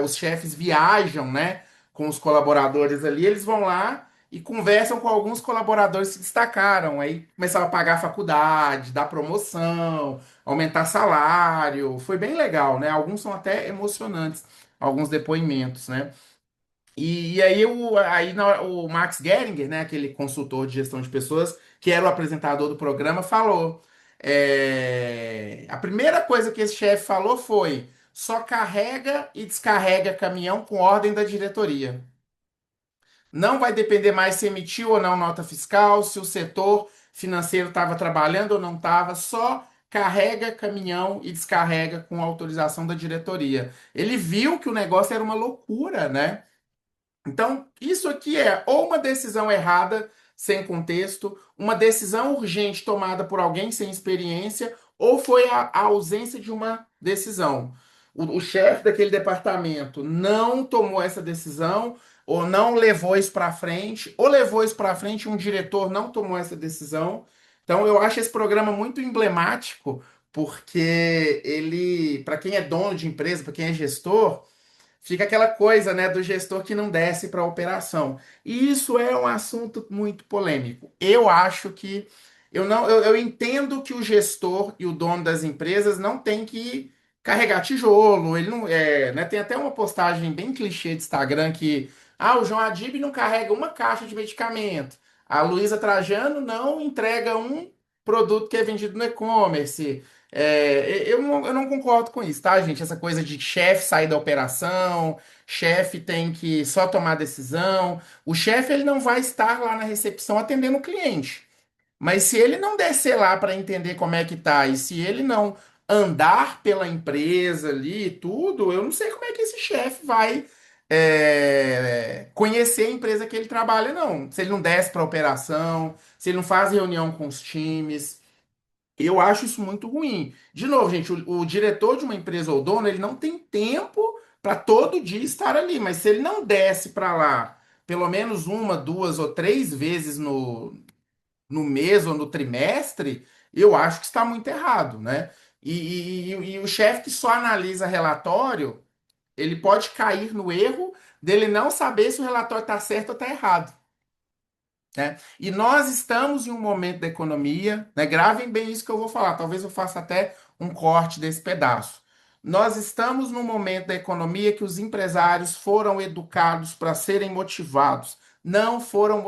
os chefes viajam, né, com os colaboradores ali, eles vão lá e conversam com alguns colaboradores que se destacaram. Aí começaram a pagar a faculdade, dar promoção, aumentar salário. Foi bem legal, né? Alguns são até emocionantes, alguns depoimentos, né? E aí, o Max Geringer, né, aquele consultor de gestão de pessoas, que era o apresentador do programa, falou: a primeira coisa que esse chefe falou foi: só carrega e descarrega caminhão com ordem da diretoria. Não vai depender mais se emitiu ou não nota fiscal, se o setor financeiro estava trabalhando ou não estava, só carrega caminhão e descarrega com autorização da diretoria. Ele viu que o negócio era uma loucura, né? Então, isso aqui é ou uma decisão errada, sem contexto, uma decisão urgente tomada por alguém sem experiência, ou foi a ausência de uma decisão. O chefe daquele departamento não tomou essa decisão, ou não levou isso para frente, ou levou isso para frente e um diretor não tomou essa decisão. Então, eu acho esse programa muito emblemático, porque ele, para quem é dono de empresa, para quem é gestor, fica aquela coisa, né, do gestor que não desce para a operação. E isso é um assunto muito polêmico. Eu acho que eu não, eu entendo que o gestor e o dono das empresas não tem que carregar tijolo. Ele não né, tem até uma postagem bem clichê de Instagram que o João Adib não carrega uma caixa de medicamento. A Luísa Trajano não entrega um produto que é vendido no e-commerce. Eu não concordo com isso, tá, gente? Essa coisa de chefe sair da operação, chefe tem que só tomar decisão. O chefe ele não vai estar lá na recepção atendendo o cliente. Mas se ele não descer lá para entender como é que tá, e se ele não andar pela empresa ali e tudo, eu não sei como é que esse chefe vai conhecer a empresa que ele trabalha, não. Se ele não desce para a operação, se ele não faz reunião com os times. Eu acho isso muito ruim. De novo, gente, o diretor de uma empresa ou dono, ele não tem tempo para todo dia estar ali, mas se ele não desce para lá pelo menos 1, 2 ou 3 vezes no mês ou no trimestre, eu acho que está muito errado, né? E o chefe que só analisa relatório, ele pode cair no erro dele não saber se o relatório está certo ou está errado, né? E nós estamos em um momento da economia, né? Gravem bem isso que eu vou falar, talvez eu faça até um corte desse pedaço. Nós estamos num momento da economia que os empresários foram educados para serem motivados, não foram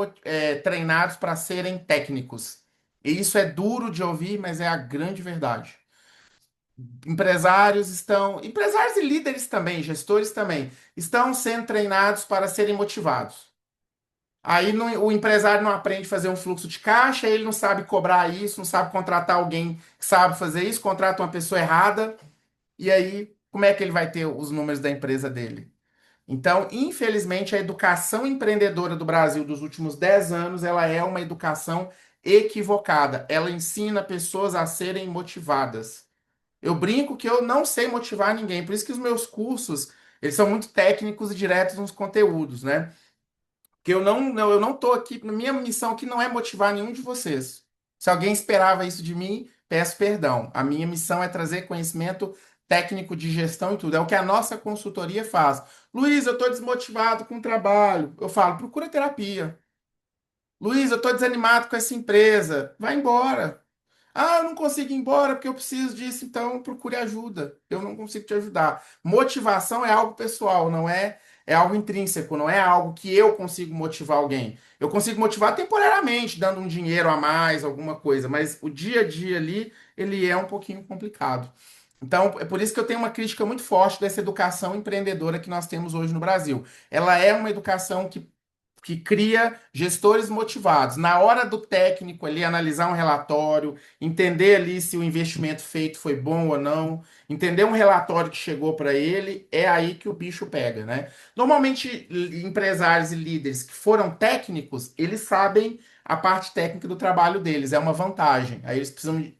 treinados para serem técnicos. E isso é duro de ouvir, mas é a grande verdade. empresários e líderes também, gestores também, estão sendo treinados para serem motivados. Aí o empresário não aprende a fazer um fluxo de caixa, ele não sabe cobrar isso, não sabe contratar alguém que sabe fazer isso, contrata uma pessoa errada, e aí como é que ele vai ter os números da empresa dele? Então, infelizmente, a educação empreendedora do Brasil dos últimos 10 anos, ela é uma educação equivocada. Ela ensina pessoas a serem motivadas. Eu brinco que eu não sei motivar ninguém, por isso que os meus cursos, eles são muito técnicos e diretos nos conteúdos, né? Que eu não tô aqui, minha missão aqui não é motivar nenhum de vocês. Se alguém esperava isso de mim, peço perdão. A minha missão é trazer conhecimento técnico de gestão e tudo. É o que a nossa consultoria faz. Luiz, eu estou desmotivado com o trabalho. Eu falo, procura terapia. Luiz, eu estou desanimado com essa empresa. Vai embora. Ah, eu não consigo ir embora porque eu preciso disso, então procure ajuda. Eu não consigo te ajudar. Motivação é algo pessoal, não é, é algo intrínseco, não é algo que eu consigo motivar alguém. Eu consigo motivar temporariamente, dando um dinheiro a mais, alguma coisa, mas o dia a dia ali, ele é um pouquinho complicado. Então, é por isso que eu tenho uma crítica muito forte dessa educação empreendedora que nós temos hoje no Brasil. Ela é uma educação que cria gestores motivados. Na hora do técnico ali analisar um relatório, entender ali se o investimento feito foi bom ou não, entender um relatório que chegou para ele, é aí que o bicho pega, né? Normalmente, empresários e líderes que foram técnicos, eles sabem a parte técnica do trabalho deles, é uma vantagem. Aí eles precisam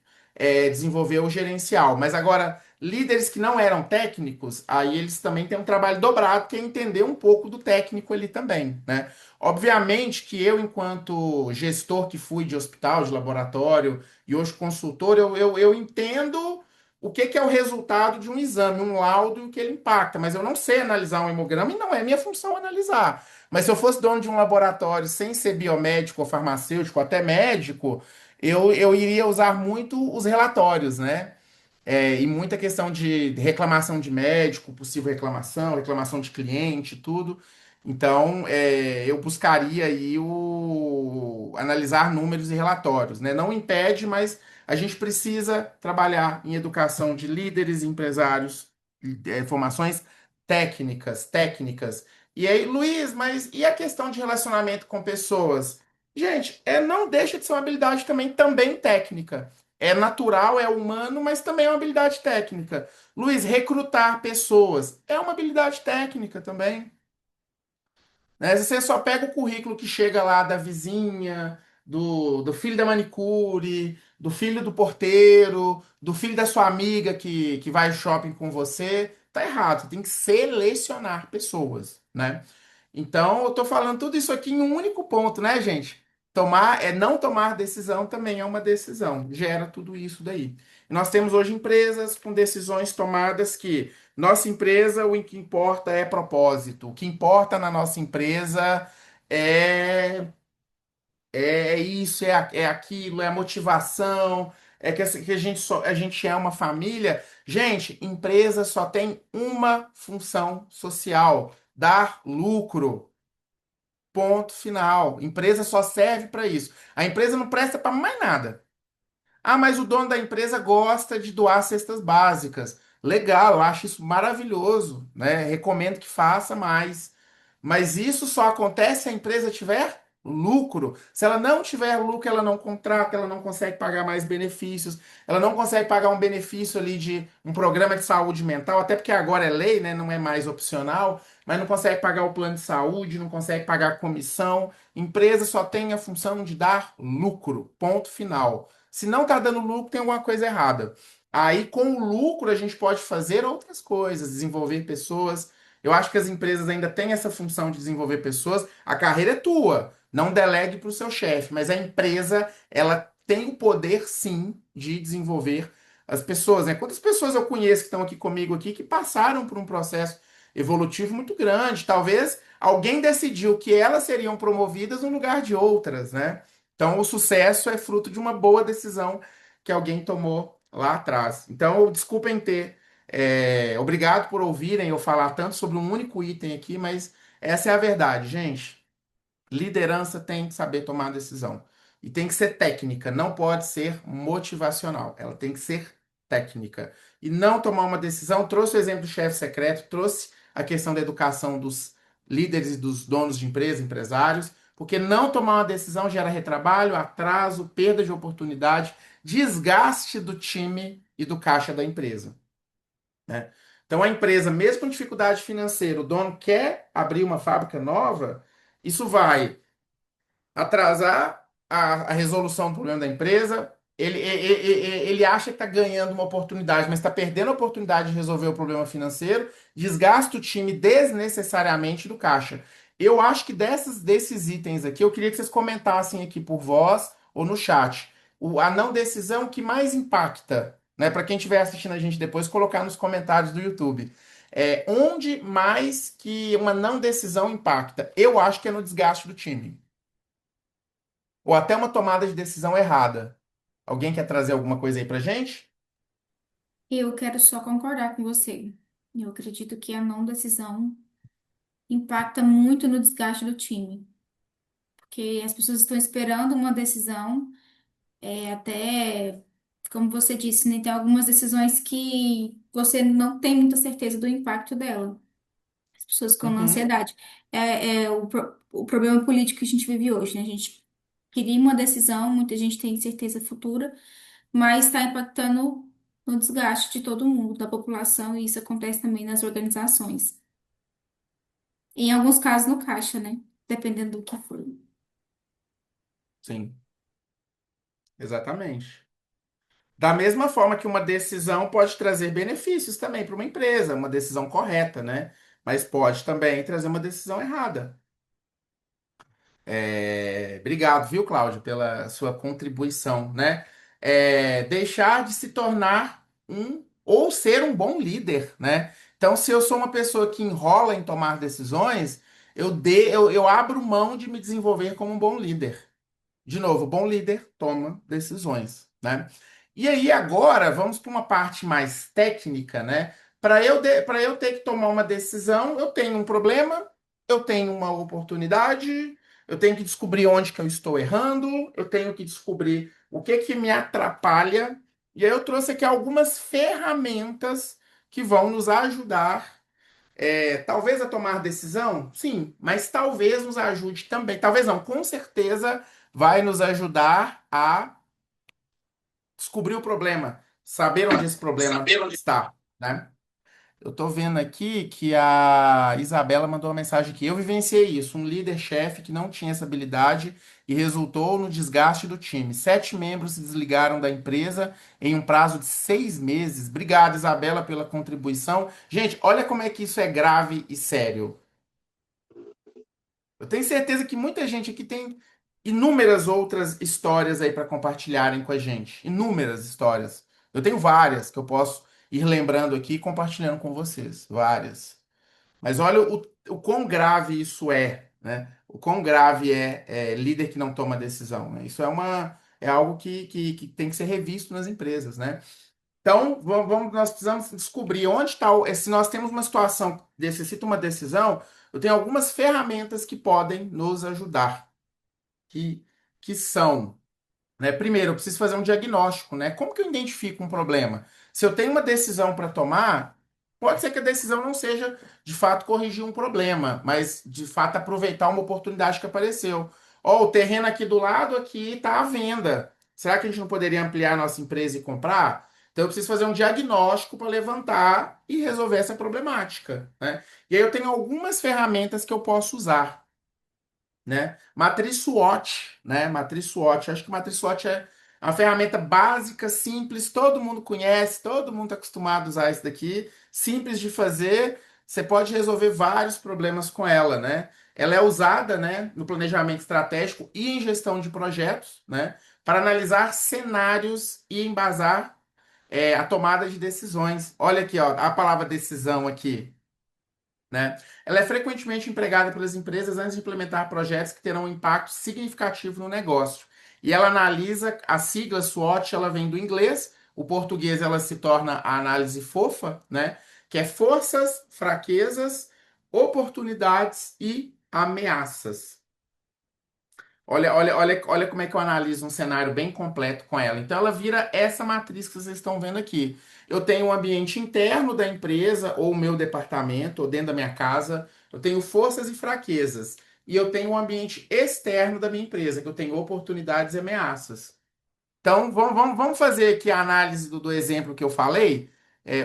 desenvolver o gerencial. Mas agora, líderes que não eram técnicos, aí eles também têm um trabalho dobrado, que é entender um pouco do técnico ali também, né? Obviamente que eu, enquanto gestor que fui de hospital, de laboratório e hoje consultor, eu entendo o que é o resultado de um exame, um laudo e o que ele impacta, mas eu não sei analisar um hemograma e não é minha função analisar. Mas se eu fosse dono de um laboratório sem ser biomédico ou farmacêutico, até médico, eu iria usar muito os relatórios, né? E muita questão de reclamação de médico, possível reclamação, reclamação de cliente, tudo. Então, eu buscaria aí analisar números e relatórios, né? Não impede, mas a gente precisa trabalhar em educação de líderes, empresários, formações técnicas. E aí, Luiz, mas e a questão de relacionamento com pessoas? Gente, não deixa de ser uma habilidade também técnica. É natural, é humano, mas também é uma habilidade técnica. Luiz, recrutar pessoas é uma habilidade técnica também. Né? Você só pega o currículo que chega lá da vizinha, do filho da manicure, do filho do porteiro, do filho da sua amiga que vai ao shopping com você. Tá errado, você tem que selecionar pessoas, né? Então, eu tô falando tudo isso aqui em um único ponto, né, gente? Não tomar decisão também é uma decisão, gera tudo isso daí. E nós temos hoje empresas com decisões tomadas que nossa empresa, o que importa é propósito. O que importa na nossa empresa é, é isso, é aquilo, é a motivação, que a gente é uma família. Gente, empresa só tem uma função social: dar lucro. Ponto final. Empresa só serve para isso. A empresa não presta para mais nada. Ah, mas o dono da empresa gosta de doar cestas básicas. Legal, eu acho isso maravilhoso, né? Recomendo que faça mais. Mas isso só acontece se a empresa tiver lucro. Se ela não tiver lucro, ela não contrata, ela não consegue pagar mais benefícios, ela não consegue pagar um benefício ali de um programa de saúde mental, até porque agora é lei, né? Não é mais opcional, mas não consegue pagar o plano de saúde, não consegue pagar a comissão. Empresa só tem a função de dar lucro. Ponto final. Se não está dando lucro, tem alguma coisa errada. Aí, com o lucro, a gente pode fazer outras coisas, desenvolver pessoas. Eu acho que as empresas ainda têm essa função de desenvolver pessoas. A carreira é tua, não delegue para o seu chefe, mas a empresa, ela tem o poder, sim, de desenvolver as pessoas, né? Quantas pessoas eu conheço que estão aqui comigo aqui que passaram por um processo evolutivo muito grande? Talvez alguém decidiu que elas seriam promovidas no lugar de outras, né? Então, o sucesso é fruto de uma boa decisão que alguém tomou lá atrás. Então, desculpem ter. Obrigado por ouvirem eu falar tanto sobre um único item aqui, mas essa é a verdade, gente. Liderança tem que saber tomar decisão. E tem que ser técnica, não pode ser motivacional. Ela tem que ser técnica e não tomar uma decisão, trouxe o exemplo do chefe secreto, trouxe a questão da educação dos líderes e dos donos de empresa, empresários, porque não tomar uma decisão gera retrabalho, atraso, perda de oportunidade, desgaste do time e do caixa da empresa, né? Então a empresa, mesmo com dificuldade financeira, o dono quer abrir uma fábrica nova, isso vai atrasar a resolução do problema da empresa. Ele acha que está ganhando uma oportunidade, mas está perdendo a oportunidade de resolver o problema financeiro, desgasta o time desnecessariamente do caixa. Eu acho que desses itens aqui, eu queria que vocês comentassem aqui por voz ou no chat. A não decisão que mais impacta, né? Para quem estiver assistindo a gente depois, colocar nos comentários do YouTube. Onde mais que uma não decisão impacta? Eu acho que é no desgaste do time ou até uma tomada de decisão errada. Alguém quer trazer alguma coisa aí pra gente? Eu quero só concordar com você. Eu acredito que a não decisão impacta muito no desgaste do time, porque as pessoas estão esperando uma decisão, até, como você disse, né, tem algumas decisões que você não tem muita certeza do impacto dela. As pessoas ficam na Uhum, ansiedade. O problema político que a gente vive hoje, né? A gente queria uma decisão, muita gente tem certeza futura, mas está impactando no desgaste de todo mundo, da população, e isso acontece também nas organizações. E em alguns casos no caixa, né? Dependendo do que for. sim, exatamente. Da mesma forma que uma decisão pode trazer benefícios também para uma empresa, uma decisão correta, né? Mas pode também trazer uma decisão errada. Obrigado, viu, Cláudio, pela sua contribuição, né? Deixar de se tornar ou ser um bom líder, né? Então, se eu sou uma pessoa que enrola em tomar decisões, eu abro mão de me desenvolver como um bom líder. De novo, o bom líder toma decisões, né? E aí agora vamos para uma parte mais técnica, né? Para eu ter que tomar uma decisão, eu tenho um problema, eu tenho uma oportunidade, eu tenho que descobrir onde que eu estou errando, eu tenho que descobrir o que que me atrapalha. E aí eu trouxe aqui algumas ferramentas que vão nos ajudar, talvez a tomar decisão, sim, mas talvez nos ajude também. Talvez não, com certeza vai nos ajudar a descobrir o problema, saber onde esse problema Saber onde. está, né? Eu tô vendo aqui que a Isabela mandou uma mensagem aqui. Eu vivenciei isso, um líder-chefe que não tinha essa habilidade e resultou no desgaste do time. 7 membros se desligaram da empresa em um prazo de 6 meses. Obrigado, Isabela, pela contribuição. Gente, olha como é que isso é grave e sério. Eu tenho certeza que muita gente aqui tem inúmeras outras histórias aí para compartilharem com a gente. Inúmeras histórias. Eu tenho várias que eu posso ir lembrando aqui e compartilhando com vocês. Várias. Mas olha o quão grave isso é, né? O quão grave é líder que não toma decisão, né? Isso é algo que tem que ser revisto nas empresas, né? Então, nós precisamos descobrir onde está se nós temos uma situação que necessita uma decisão, eu tenho algumas ferramentas que podem nos ajudar, que, que são, né? Primeiro, eu preciso fazer um diagnóstico, né? Como que eu identifico um problema? Se eu tenho uma decisão para tomar, pode ser que a decisão não seja de fato corrigir um problema, mas de fato aproveitar uma oportunidade que apareceu. Ó, o terreno aqui do lado aqui está à venda. Será que a gente não poderia ampliar a nossa empresa e comprar? Então eu preciso fazer um diagnóstico para levantar e resolver essa problemática, né? E aí eu tenho algumas ferramentas que eu posso usar, né? Matriz SWOT, né? Matriz SWOT. Acho que matriz SWOT é uma ferramenta básica, simples, todo mundo conhece, todo mundo está acostumado a usar isso daqui, simples de fazer, você pode resolver vários problemas com ela, né? Ela é usada, né, no planejamento estratégico e em gestão de projetos, né, para analisar cenários e embasar a tomada de decisões. Olha aqui, ó, a palavra decisão aqui, né? Ela é frequentemente empregada pelas empresas antes de implementar projetos que terão um impacto significativo no negócio. E ela analisa a sigla SWOT, ela vem do inglês, o português ela se torna a análise fofa, né? Que é forças, fraquezas, oportunidades e ameaças. Olha como é que eu analiso um cenário bem completo com ela. Então, ela vira essa matriz que vocês estão vendo aqui. Eu tenho um ambiente interno da empresa, ou o meu departamento, ou dentro da minha casa. Eu tenho forças e fraquezas. E eu tenho um ambiente externo da minha empresa, que eu tenho oportunidades e ameaças. Então, vamos fazer aqui a análise do exemplo que eu falei.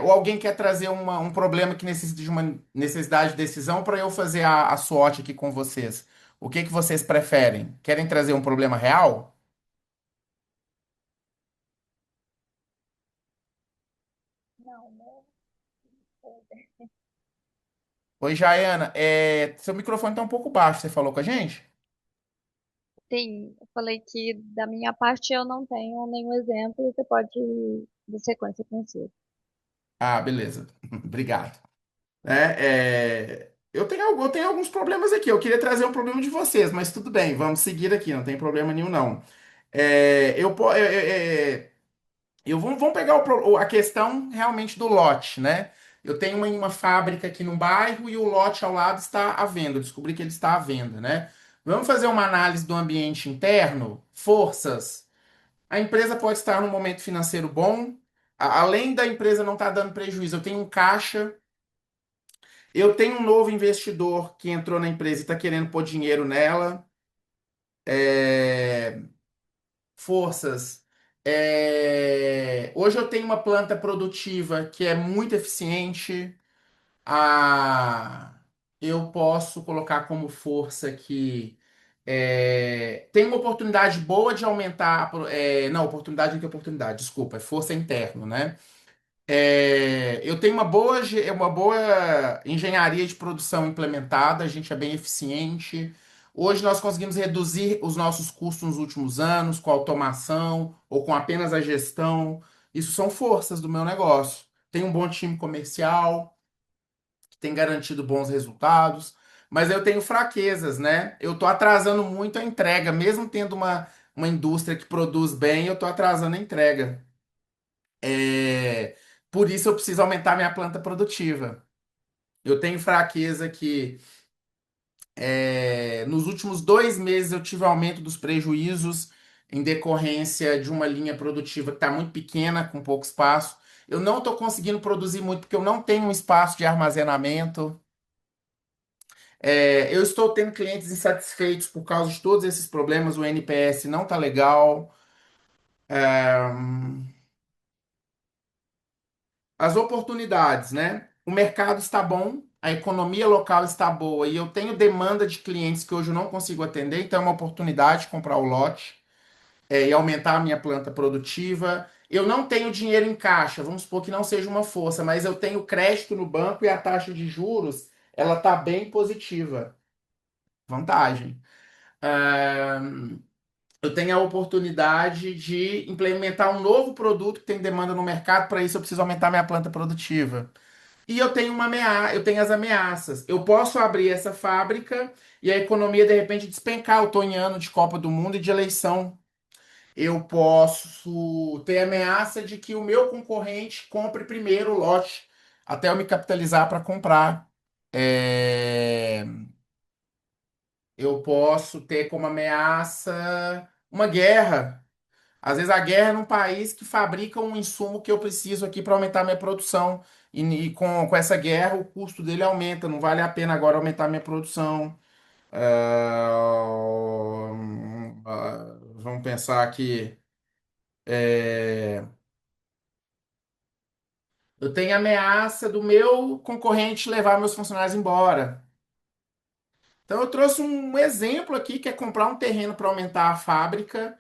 Ou alguém quer trazer um problema que necessita de uma necessidade de decisão para eu fazer a SWOT aqui com vocês. O que que vocês preferem? Querem trazer um problema real? Não, não. Oi, Jaiana. Seu microfone está um pouco baixo. Você falou com a gente? Sim, eu falei que da minha parte eu não tenho nenhum exemplo, você pode ir de sequência com você. Ah, beleza. Obrigado. Eu tenho alguns problemas aqui. Eu queria trazer um problema de vocês, mas tudo bem. Vamos seguir aqui. Não tem problema nenhum, não. É, eu, po- vamos pegar a questão realmente do lote, né? Eu tenho uma fábrica aqui no bairro e o lote ao lado está à venda. Eu descobri que ele está à venda, né? Vamos fazer uma análise do ambiente interno, forças. A empresa pode estar num momento financeiro bom, além da empresa não estar dando prejuízo, eu tenho um caixa, eu tenho um novo investidor que entrou na empresa e está querendo pôr dinheiro nela. É, forças. Hoje eu tenho uma planta produtiva que é muito eficiente. Ah, eu posso colocar como força que tem uma oportunidade boa de aumentar. Não, oportunidade não é oportunidade, desculpa, é força interna, né? Eu tenho uma boa engenharia de produção implementada, a gente é bem eficiente. Hoje nós conseguimos reduzir os nossos custos nos últimos anos com automação ou com apenas a gestão. Isso são forças do meu negócio. Tem um bom time comercial, que tem garantido bons resultados, mas eu tenho fraquezas, né? Eu estou atrasando muito a entrega, mesmo tendo uma indústria que produz bem, eu estou atrasando a entrega. É, Por isso eu preciso aumentar minha planta produtiva. Eu tenho fraqueza que nos últimos 2 meses eu tive aumento dos prejuízos em decorrência de uma linha produtiva que está muito pequena, com pouco espaço. Eu não estou conseguindo produzir muito porque eu não tenho um espaço de armazenamento. Eu estou tendo clientes insatisfeitos por causa de todos esses problemas. O NPS não está legal. As oportunidades, né? O mercado está bom, a economia local está boa e eu tenho demanda de clientes que hoje eu não consigo atender, então é uma oportunidade de comprar o lote, e aumentar a minha planta produtiva. Eu não tenho dinheiro em caixa, vamos supor que não seja uma força, mas eu tenho crédito no banco e a taxa de juros, ela está bem positiva. Vantagem. Ah, eu tenho a oportunidade de implementar um novo produto que tem demanda no mercado, para isso eu preciso aumentar minha planta produtiva. E eu tenho as ameaças. Eu posso abrir essa fábrica e a economia de repente despencar. Eu tô em ano de Copa do Mundo e de eleição. Eu posso ter ameaça de que o meu concorrente compre primeiro o lote, até eu me capitalizar para comprar. É, Eu posso ter como ameaça uma guerra. Às vezes a guerra é num país que fabrica um insumo que eu preciso aqui para aumentar minha produção. E com essa guerra o custo dele aumenta. Não vale a pena agora aumentar minha produção. Vamos pensar aqui. Eu tenho ameaça do meu concorrente levar meus funcionários embora. Então eu trouxe um exemplo aqui que é comprar um terreno para aumentar a fábrica.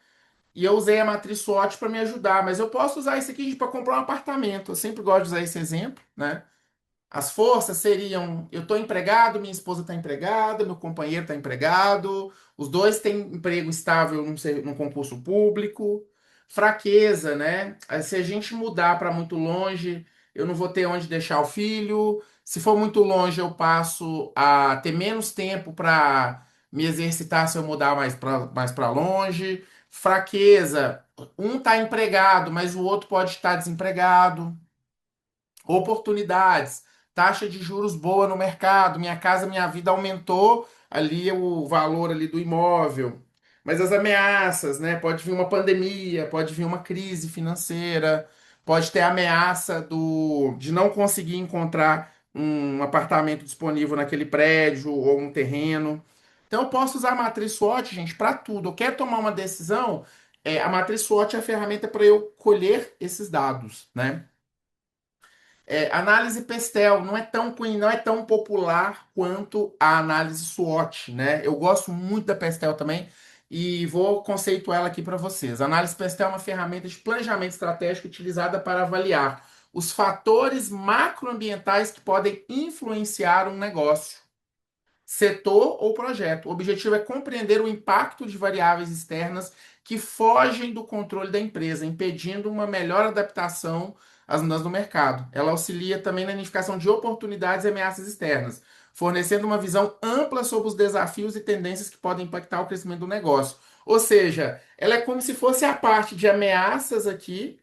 E eu usei a matriz SWOT para me ajudar, mas eu posso usar isso aqui para comprar um apartamento. Eu sempre gosto de usar esse exemplo, né? As forças seriam: eu estou empregado, minha esposa está empregada, meu companheiro está empregado, os dois têm emprego estável num concurso público. Fraqueza, né? Se a gente mudar para muito longe, eu não vou ter onde deixar o filho. Se for muito longe, eu passo a ter menos tempo para me exercitar se eu mudar mais para longe. Fraqueza, um está empregado, mas o outro pode estar desempregado. Oportunidades, taxa de juros boa no mercado, Minha Casa Minha Vida aumentou ali o valor ali do imóvel. mas as ameaças, né? Pode vir uma pandemia, pode vir uma crise financeira, pode ter a ameaça de não conseguir encontrar um apartamento disponível naquele prédio ou um terreno. Então eu posso usar a matriz SWOT, gente, para tudo. Eu quero tomar uma decisão, a matriz SWOT é a ferramenta para eu colher esses dados, né? Análise Pestel não é tão popular quanto a análise SWOT, né? Eu gosto muito da Pestel também e vou conceituar ela aqui para vocês. A análise Pestel é uma ferramenta de planejamento estratégico utilizada para avaliar os fatores macroambientais que podem influenciar um negócio, setor ou projeto. O objetivo é compreender o impacto de variáveis externas que fogem do controle da empresa, impedindo uma melhor adaptação às mudanças do mercado. Ela auxilia também na identificação de oportunidades e ameaças externas, fornecendo uma visão ampla sobre os desafios e tendências que podem impactar o crescimento do negócio. Ou seja, ela é como se fosse a parte de ameaças aqui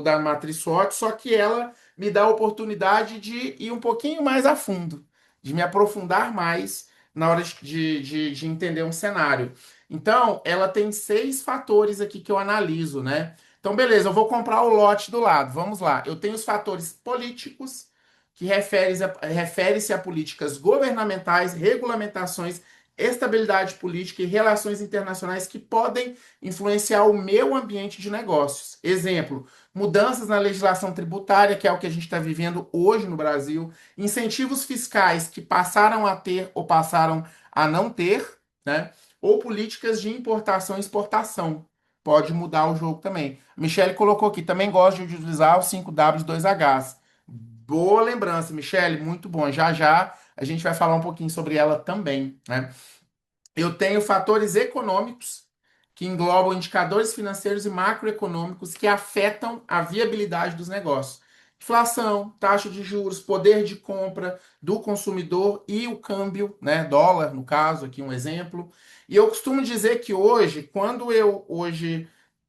da matriz SWOT, só que ela me dá a oportunidade de ir um pouquinho mais a fundo, de me aprofundar mais na hora de entender um cenário. Então, ela tem 6 fatores aqui que eu analiso, né? Então, beleza, eu vou comprar o lote do lado. Vamos lá. Eu tenho os fatores políticos, que refere-se a políticas governamentais, regulamentações, estabilidade política e relações internacionais que podem influenciar o meu ambiente de negócios. Exemplo, mudanças na legislação tributária, que é o que a gente está vivendo hoje no Brasil, incentivos fiscais que passaram a ter ou passaram a não ter, né? Ou políticas de importação e exportação. Pode mudar o jogo também. A Michelle colocou aqui, também gosto de utilizar o 5W 2Hs. Boa lembrança, Michelle, muito bom. Já já a gente vai falar um pouquinho sobre ela também, né? Eu tenho fatores econômicos que englobam indicadores financeiros e macroeconômicos que afetam a viabilidade dos negócios. Inflação, taxa de juros, poder de compra do consumidor e o câmbio, né, dólar, no caso, aqui um exemplo. E eu costumo dizer que hoje,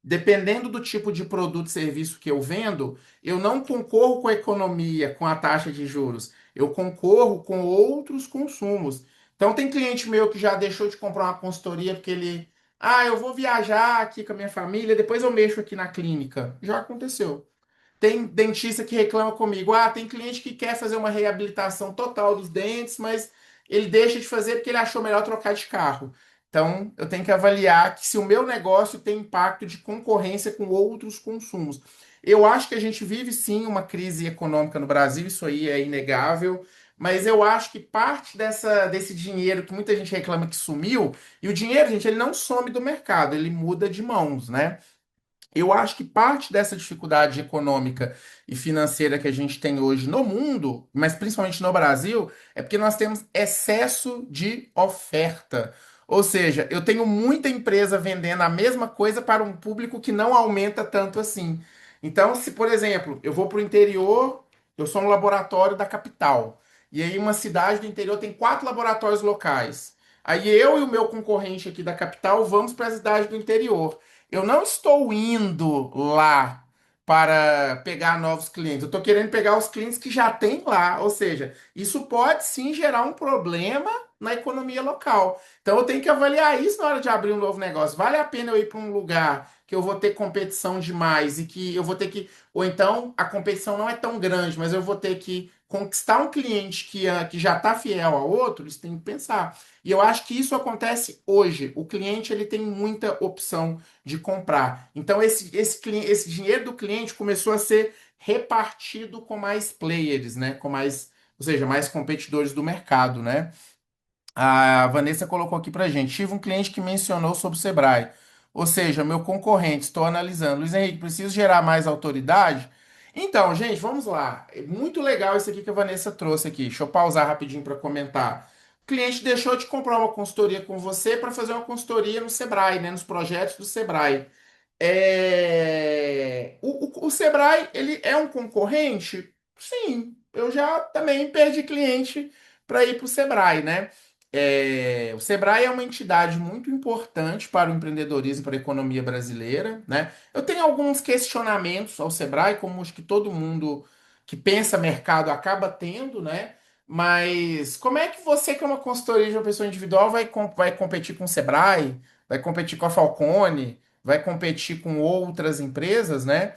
dependendo do tipo de produto e serviço que eu vendo, eu não concorro com a economia, com a taxa de juros. Eu concorro com outros consumos. Então tem cliente meu que já deixou de comprar uma consultoria porque eu vou viajar aqui com a minha família, depois eu mexo aqui na clínica. Já aconteceu. Tem dentista que reclama comigo. Tem cliente que quer fazer uma reabilitação total dos dentes, mas ele deixa de fazer porque ele achou melhor trocar de carro. Então, eu tenho que avaliar que se o meu negócio tem impacto de concorrência com outros consumos. Eu acho que a gente vive sim uma crise econômica no Brasil, isso aí é inegável, mas eu acho que parte desse dinheiro que muita gente reclama que sumiu, e o dinheiro, gente, ele não some do mercado, ele muda de mãos, né? Eu acho que parte dessa dificuldade econômica e financeira que a gente tem hoje no mundo, mas principalmente no Brasil, é porque nós temos excesso de oferta. Ou seja, eu tenho muita empresa vendendo a mesma coisa para um público que não aumenta tanto assim. Então, se, por exemplo, eu vou para o interior, eu sou um laboratório da capital, e aí uma cidade do interior tem 4 laboratórios locais. Aí eu e o meu concorrente aqui da capital vamos para a cidade do interior. Eu não estou indo lá para pegar novos clientes. Eu estou querendo pegar os clientes que já tem lá. Ou seja, isso pode sim gerar um problema na economia local. Então eu tenho que avaliar isso na hora de abrir um novo negócio. Vale a pena eu ir para um lugar que eu vou ter competição demais e que eu vou ter que. Ou então a competição não é tão grande, mas eu vou ter que conquistar um cliente que já está fiel a outro, isso tem que pensar. E eu acho que isso acontece hoje. O cliente ele tem muita opção de comprar. Então, esse dinheiro do cliente começou a ser repartido com mais players, né? Ou seja, mais competidores do mercado, né? A Vanessa colocou aqui pra gente. Tive um cliente que mencionou sobre o Sebrae. Ou seja, meu concorrente, estou analisando. Luiz Henrique, preciso gerar mais autoridade? Então, gente, vamos lá. É muito legal isso aqui que a Vanessa trouxe aqui. Deixa eu pausar rapidinho para comentar. O cliente deixou de comprar uma consultoria com você para fazer uma consultoria no Sebrae, né? Nos projetos do Sebrae. O Sebrae, ele é um concorrente? Sim, eu já também perdi cliente para ir para o Sebrae, né? O Sebrae é uma entidade muito importante para o empreendedorismo, para a economia brasileira, né? Eu tenho alguns questionamentos ao Sebrae, como acho que todo mundo que pensa mercado acaba tendo, né? Mas como é que você, que é uma consultoria de uma pessoa individual, vai competir com o Sebrae? vai competir com a Falcone, vai competir com outras empresas, né?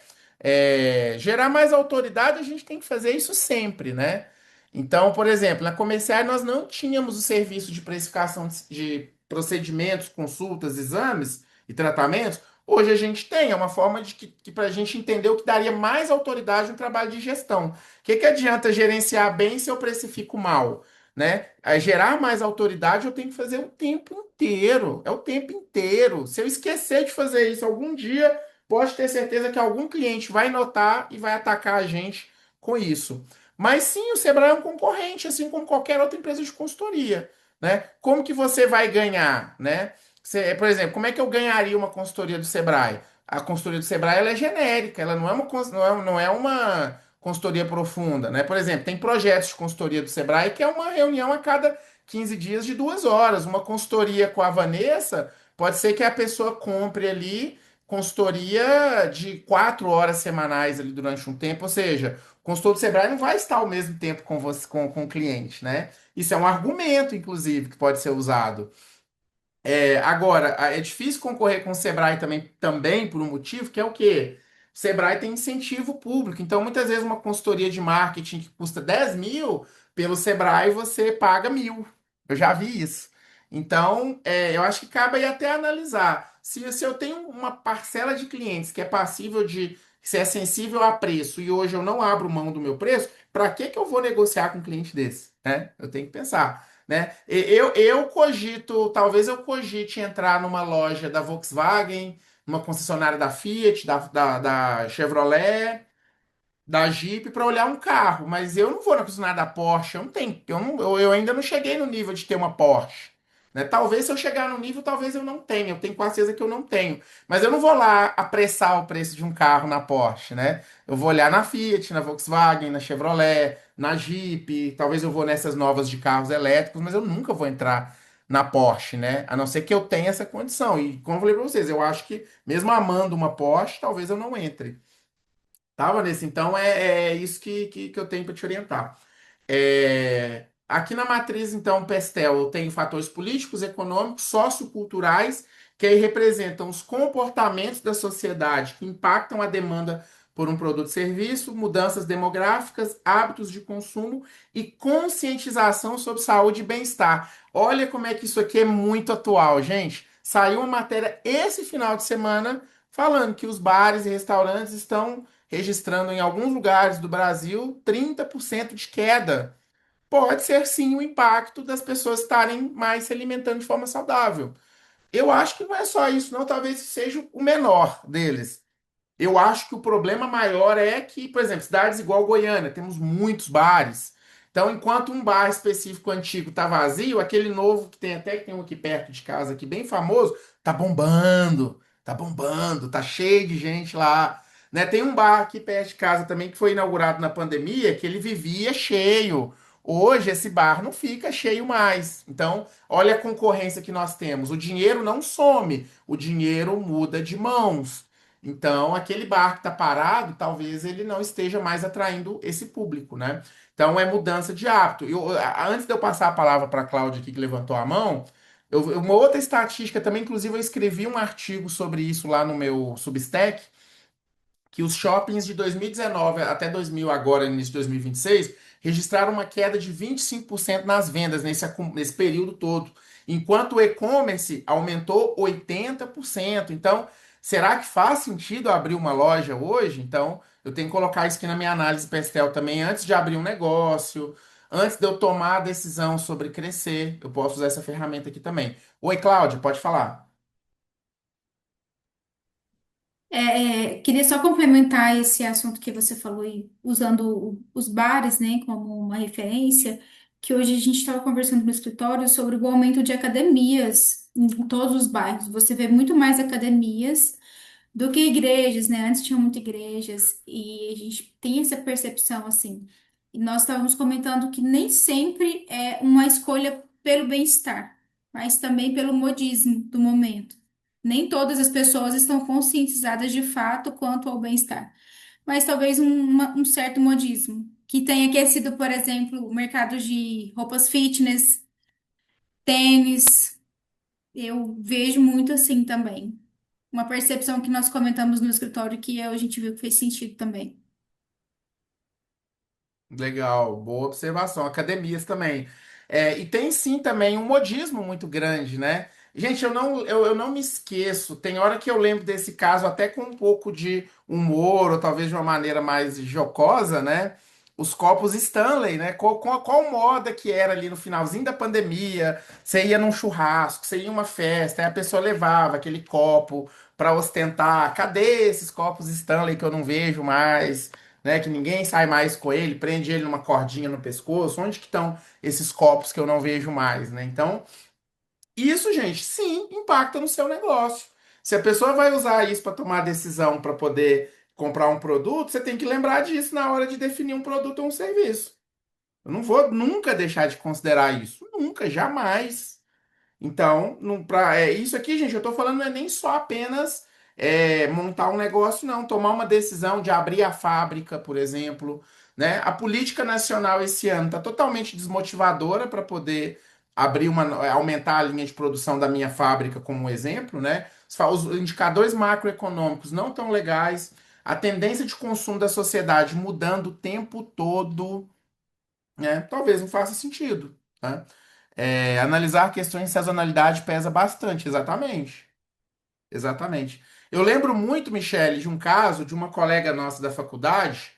Gerar mais autoridade, a gente tem que fazer isso sempre, né? Então, por exemplo, na Comercial nós não tínhamos o serviço de precificação de procedimentos, consultas, exames e tratamentos. Hoje a gente tem, é uma forma de que para a gente entender o que daria mais autoridade no trabalho de gestão. O que adianta gerenciar bem se eu precifico mal? Né? Gerar mais autoridade eu tenho que fazer o tempo inteiro. É o tempo inteiro. Se eu esquecer de fazer isso algum dia, pode ter certeza que algum cliente vai notar e vai atacar a gente com isso. Mas sim, o Sebrae é um concorrente, assim como qualquer outra empresa de consultoria, né? Como que você vai ganhar, né? Por exemplo, como é que eu ganharia uma consultoria do Sebrae? A consultoria do Sebrae ela é genérica, ela não é uma consultoria profunda, né? Por exemplo, tem projetos de consultoria do Sebrae que é uma reunião a cada 15 dias de 2 horas. Uma consultoria com a Vanessa, pode ser que a pessoa compre ali consultoria de 4 horas semanais ali durante um tempo, ou seja, o consultor do Sebrae não vai estar ao mesmo tempo com você, com o cliente, né? Isso é um argumento, inclusive, que pode ser usado. Agora, é difícil concorrer com o Sebrae também por um motivo, que é o quê? O Sebrae tem incentivo público. Então, muitas vezes, uma consultoria de marketing que custa 10 mil, pelo Sebrae você paga 1.000. Eu já vi isso. Então, eu acho que cabe aí até analisar. Se eu tenho uma parcela de clientes que é passível de, se é sensível a preço e hoje eu não abro mão do meu preço, para que eu vou negociar com um cliente desse? Né? Eu tenho que pensar, né? Eu cogito, talvez eu cogite entrar numa loja da Volkswagen, numa concessionária da Fiat, da Chevrolet, da Jeep para olhar um carro, mas eu não vou na concessionária da Porsche, eu não tenho, eu ainda não cheguei no nível de ter uma Porsche, né? Talvez se eu chegar no nível, talvez eu não tenha, eu tenho quase certeza que eu não tenho, mas eu não vou lá apressar o preço de um carro na Porsche, né? Eu vou olhar na Fiat, na Volkswagen, na Chevrolet, na Jeep, talvez eu vou nessas novas de carros elétricos, mas eu nunca vou entrar na Porsche, né? A não ser que eu tenha essa condição. E como eu falei para vocês, eu acho que mesmo amando uma Porsche, talvez eu não entre. Tá, Vanessa? Então é isso que eu tenho para te orientar. Aqui na matriz, então, Pestel, eu tenho fatores políticos, econômicos, socioculturais, que aí representam os comportamentos da sociedade que impactam a demanda por um produto e serviço, mudanças demográficas, hábitos de consumo e conscientização sobre saúde e bem-estar. Olha como é que isso aqui é muito atual, gente. Saiu uma matéria esse final de semana falando que os bares e restaurantes estão registrando em alguns lugares do Brasil 30% de queda. Pode ser sim o impacto das pessoas estarem mais se alimentando de forma saudável. Eu acho que não é só isso, não. Talvez seja o menor deles. Eu acho que o problema maior é que, por exemplo, cidades igual Goiânia, temos muitos bares. Então, enquanto um bar específico antigo está vazio, aquele novo que tem até que tem um aqui perto de casa, aqui bem famoso, tá bombando, tá cheio de gente lá. Né? Tem um bar aqui perto de casa também que foi inaugurado na pandemia, que ele vivia cheio. Hoje esse bar não fica cheio mais. Então, olha a concorrência que nós temos. O dinheiro não some, o dinheiro muda de mãos. Então, aquele bar que está parado, talvez ele não esteja mais atraindo esse público, né? Então, é mudança de hábito. Antes de eu passar a palavra para a Cláudia aqui, que levantou a mão, uma outra estatística também, inclusive, eu escrevi um artigo sobre isso lá no meu Substack, que os shoppings de 2019 até 2000, agora início de 2026, registraram uma queda de 25% nas vendas nesse período todo, enquanto o e-commerce aumentou 80%. Então, será que faz sentido abrir uma loja hoje? Então, eu tenho que colocar isso aqui na minha análise Pestel também, antes de abrir um negócio, antes de eu tomar a decisão sobre crescer, eu posso usar essa ferramenta aqui também. Oi, Cláudia, pode falar. Queria só complementar esse assunto que você falou, aí, usando os bares, né, como uma referência, que hoje a gente estava conversando no escritório sobre o aumento de academias em todos os bairros. Você vê muito mais academias do que igrejas, né? Antes tinham muitas igrejas e a gente tem essa percepção assim. E nós estávamos comentando que nem sempre é uma escolha pelo bem-estar, mas também pelo modismo do momento. Nem todas as pessoas estão conscientizadas de fato quanto ao bem-estar, mas talvez um certo modismo que tenha aquecido, por exemplo, o mercado de roupas fitness, tênis. Eu vejo muito assim também. Uma percepção que nós comentamos no escritório que a gente viu que fez sentido também. Legal, boa observação. Academias também. E tem sim também um modismo muito grande, né? Gente, eu não me esqueço. Tem hora que eu lembro desse caso até com um pouco de humor, ou talvez de uma maneira mais jocosa, né? Os copos Stanley, né? Qual moda que era ali no finalzinho da pandemia? Você ia num churrasco, você ia em uma festa, aí a pessoa levava aquele copo para ostentar. Cadê esses copos Stanley que eu não vejo mais? Né? Que ninguém sai mais com ele, prende ele numa cordinha no pescoço. Onde que estão esses copos que eu não vejo mais, né? Então, isso, gente, sim, impacta no seu negócio. Se a pessoa vai usar isso para tomar decisão para poder comprar um produto, você tem que lembrar disso na hora de definir um produto ou um serviço. Eu não vou nunca deixar de considerar isso. Nunca, jamais. Então, isso aqui, gente, eu tô falando não é nem só apenas montar um negócio, não. Tomar uma decisão de abrir a fábrica, por exemplo, né? A política nacional esse ano está totalmente desmotivadora para poder aumentar a linha de produção da minha fábrica, como um exemplo, né? Os indicadores macroeconômicos não tão legais, a tendência de consumo da sociedade mudando o tempo todo, né? Talvez não faça sentido, né? Analisar questões de sazonalidade pesa bastante, exatamente. Exatamente. Eu lembro muito, Michele, de um caso de uma colega nossa da faculdade,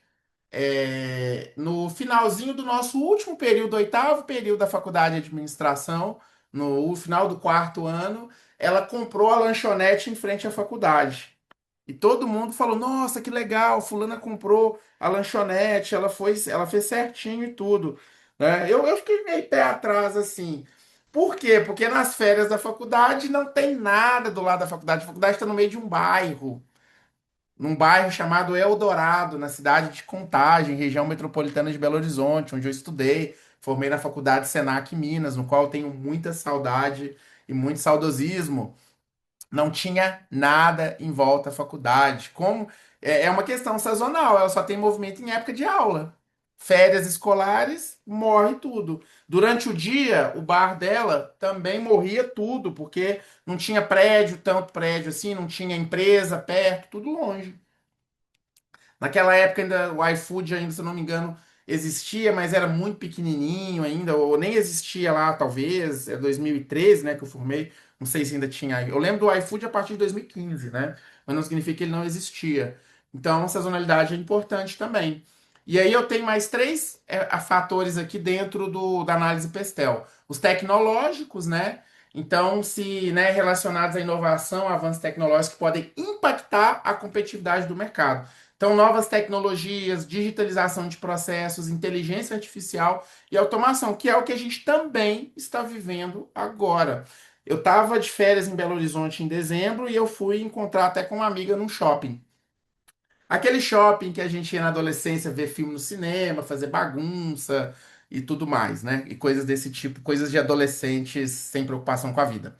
no finalzinho do nosso último período, oitavo período da faculdade de administração, no final do quarto ano, ela comprou a lanchonete em frente à faculdade. E todo mundo falou: Nossa, que legal, fulana comprou a lanchonete, ela fez certinho e tudo. Né? Eu fiquei meio pé atrás assim. Por quê? Porque nas férias da faculdade não tem nada do lado da faculdade. A faculdade está no meio de um bairro, num bairro chamado Eldorado, na cidade de Contagem, região metropolitana de Belo Horizonte, onde eu estudei. Formei na faculdade Senac Minas, no qual eu tenho muita saudade e muito saudosismo. Não tinha nada em volta à faculdade. Como é uma questão sazonal, ela só tem movimento em época de aula. Férias escolares, morre tudo. Durante o dia, o bar dela também morria tudo, porque não tinha prédio, tanto prédio assim, não tinha empresa perto, tudo longe. Naquela época ainda o iFood ainda, se eu não me engano, existia, mas era muito pequenininho ainda, ou nem existia lá, talvez, 2013, né, que eu formei, não sei se ainda tinha. Eu lembro do iFood a partir de 2015, né, mas não significa que ele não existia. Então, a sazonalidade é importante também. E aí eu tenho mais três fatores aqui dentro da análise Pestel. Os tecnológicos, né, então, se né, relacionados à inovação, avanços tecnológicos que podem impactar a competitividade do mercado. Então, novas tecnologias, digitalização de processos, inteligência artificial e automação, que é o que a gente também está vivendo agora. Eu estava de férias em Belo Horizonte em dezembro e eu fui encontrar até com uma amiga num shopping. Aquele shopping que a gente ia na adolescência ver filme no cinema, fazer bagunça e tudo mais, né? E coisas desse tipo, coisas de adolescentes sem preocupação com a vida.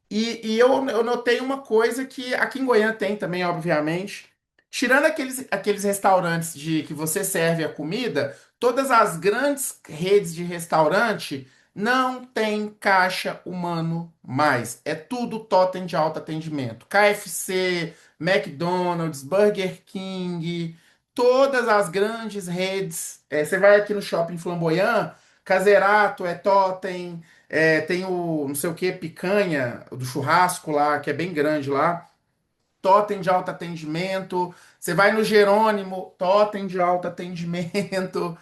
E eu notei uma coisa que aqui em Goiânia tem também, obviamente. Tirando aqueles restaurantes de que você serve a comida, todas as grandes redes de restaurante não tem caixa humano mais. É tudo totem de alto atendimento. KFC, McDonald's, Burger King, todas as grandes redes. Você vai aqui no Shopping Flamboyant, Caserato é totem. Tem o não sei o que, picanha, do churrasco lá, que é bem grande lá. Totem de alto atendimento. Você vai no Jerônimo, totem de alto atendimento.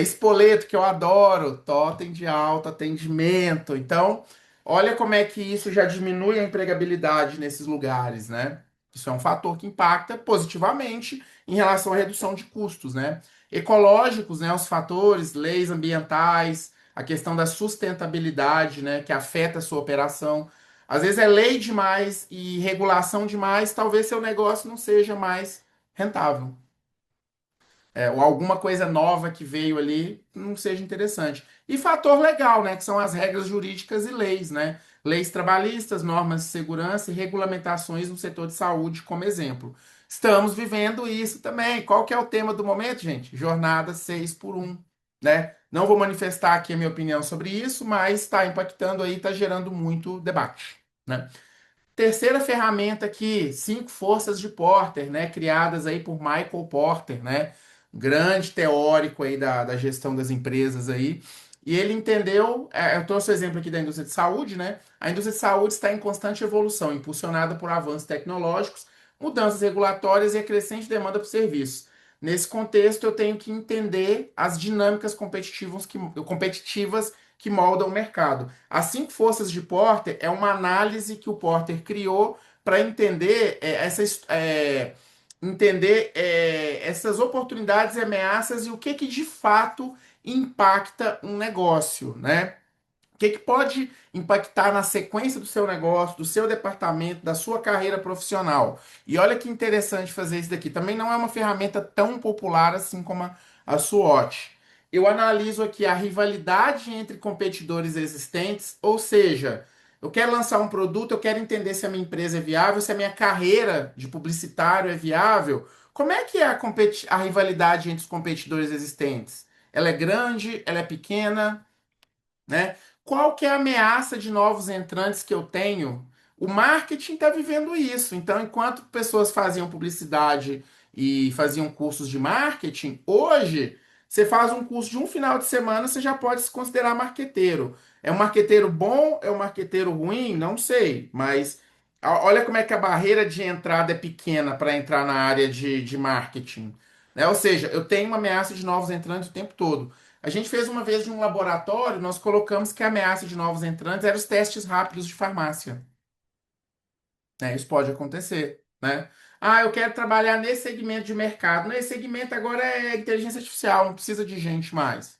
Espoleto, que eu adoro, totem de alto atendimento. Então, olha como é que isso já diminui a empregabilidade nesses lugares, né? Isso é um fator que impacta positivamente em relação à redução de custos, né? Ecológicos, né? Os fatores, leis ambientais, a questão da sustentabilidade, né? Que afeta a sua operação. Às vezes é lei demais e regulação demais, talvez seu negócio não seja mais rentável. Ou alguma coisa nova que veio ali não seja interessante. E fator legal, né? Que são as regras jurídicas e leis, né? Leis trabalhistas, normas de segurança e regulamentações no setor de saúde, como exemplo. Estamos vivendo isso também. Qual que é o tema do momento, gente? Jornada 6 por 1. né? Não vou manifestar aqui a minha opinião sobre isso, mas está impactando aí, está gerando muito debate, né? Terceira ferramenta aqui, cinco forças de Porter, né? Criadas aí por Michael Porter, né? Grande teórico aí da gestão das empresas aí. E ele entendeu, eu trouxe o exemplo aqui da indústria de saúde, né? A indústria de saúde está em constante evolução, impulsionada por avanços tecnológicos, mudanças regulatórias e a crescente demanda por serviços. Nesse contexto, eu tenho que entender as dinâmicas competitivas que moldam o mercado. As cinco forças de Porter é uma análise que o Porter criou para entender essas oportunidades e ameaças e o que de fato impacta um negócio, né? O que pode impactar na sequência do seu negócio, do seu departamento, da sua carreira profissional. E olha que interessante fazer isso daqui. Também não é uma ferramenta tão popular assim como a SWOT. Eu analiso aqui a rivalidade entre competidores existentes, ou seja, eu quero lançar um produto, eu quero entender se a minha empresa é viável, se a minha carreira de publicitário é viável. Como é que é a rivalidade entre os competidores existentes? Ela é grande? Ela é pequena? Né? Qual que é a ameaça de novos entrantes que eu tenho? O marketing está vivendo isso. Então, enquanto pessoas faziam publicidade e faziam cursos de marketing, hoje você faz um curso de um final de semana, você já pode se considerar marqueteiro. É um marqueteiro bom? É um marqueteiro ruim? Não sei, mas olha como é que a barreira de entrada é pequena para entrar na área de marketing. Né? Ou seja, eu tenho uma ameaça de novos entrantes o tempo todo. A gente fez uma vez de um laboratório, nós colocamos que a ameaça de novos entrantes eram os testes rápidos de farmácia. Né? Isso pode acontecer, né? Ah, eu quero trabalhar nesse segmento de mercado. Nesse segmento agora é inteligência artificial, não precisa de gente mais.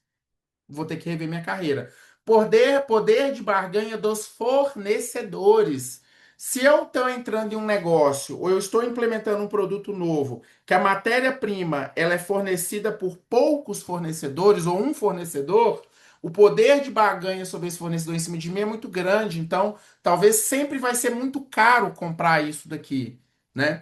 Vou ter que rever minha carreira. Poder de barganha dos fornecedores. Se eu estou entrando em um negócio ou eu estou implementando um produto novo, que a matéria-prima ela é fornecida por poucos fornecedores ou um fornecedor, o poder de barganha sobre esse fornecedor em cima de mim é muito grande. Então, talvez sempre vai ser muito caro comprar isso daqui, né?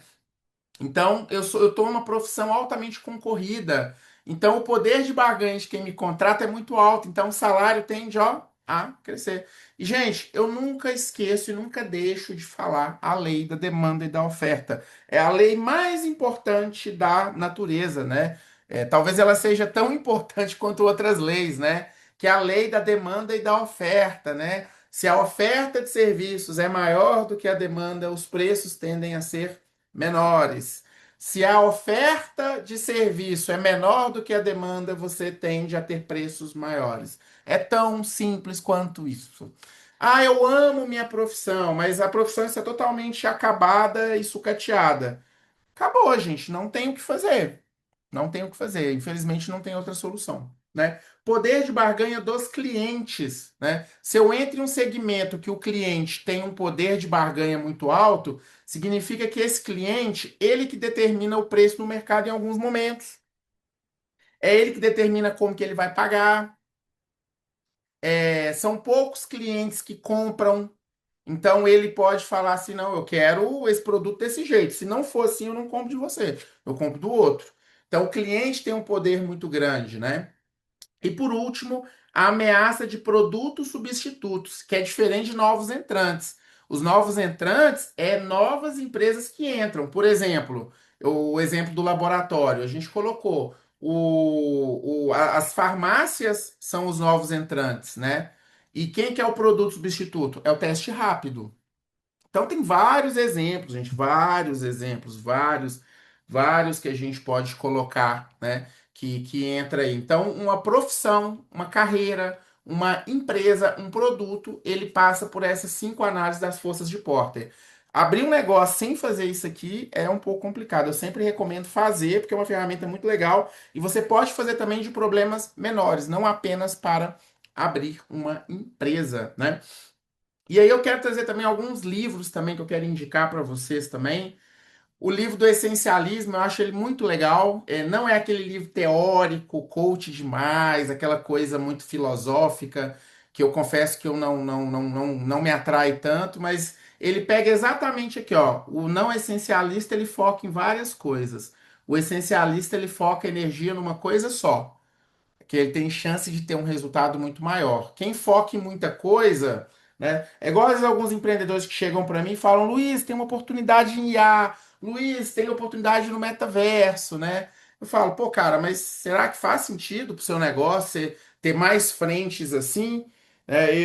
Então, eu tô numa profissão altamente concorrida. Então, o poder de barganha de quem me contrata é muito alto. Então, o salário tende, ó, a crescer. E, gente, eu nunca esqueço e nunca deixo de falar a lei da demanda e da oferta. É a lei mais importante da natureza, né? Talvez ela seja tão importante quanto outras leis, né? Que é a lei da demanda e da oferta, né? Se a oferta de serviços é maior do que a demanda, os preços tendem a ser menores. Se a oferta de serviço é menor do que a demanda, você tende a ter preços maiores. É tão simples quanto isso. Ah, eu amo minha profissão, mas a profissão está totalmente acabada e sucateada. Acabou, gente, não tem o que fazer. Não tem o que fazer. Infelizmente, não tem outra solução, né? Poder de barganha dos clientes, né? Se eu entro em um segmento que o cliente tem um poder de barganha muito alto, significa que esse cliente, ele que determina o preço no mercado em alguns momentos. É ele que determina como que ele vai pagar. São poucos clientes que compram. Então ele pode falar assim, não, eu quero esse produto desse jeito. Se não for assim, eu não compro de você, eu compro do outro. Então o cliente tem um poder muito grande, né? E por último, a ameaça de produtos substitutos, que é diferente de novos entrantes. Os novos entrantes é novas empresas que entram. Por exemplo, o exemplo do laboratório, a gente colocou as farmácias são os novos entrantes, né? E quem que é o produto substituto? É o teste rápido. Então tem vários exemplos, gente, vários exemplos, vários que a gente pode colocar, né, que entra aí. Então, uma profissão, uma carreira, uma empresa, um produto, ele passa por essas cinco análises das forças de Porter. Abrir um negócio sem fazer isso aqui é um pouco complicado. Eu sempre recomendo fazer, porque é uma ferramenta muito legal e você pode fazer também de problemas menores, não apenas para abrir uma empresa, né? E aí eu quero trazer também alguns livros também que eu quero indicar para vocês também. O livro do Essencialismo, eu acho ele muito legal. Não é aquele livro teórico, coach demais, aquela coisa muito filosófica, que eu confesso que eu não me atrai tanto, mas ele pega exatamente aqui, ó. O não essencialista, ele foca em várias coisas. O essencialista, ele foca a energia numa coisa só. que ele tem chance de ter um resultado muito maior. Quem foca em muita coisa, né? É igual às vezes, alguns empreendedores que chegam para mim e falam: Luiz, tem uma oportunidade em IA, Luiz, tem oportunidade no metaverso, né? Eu falo, pô, cara, mas será que faz sentido para o seu negócio você ter mais frentes assim?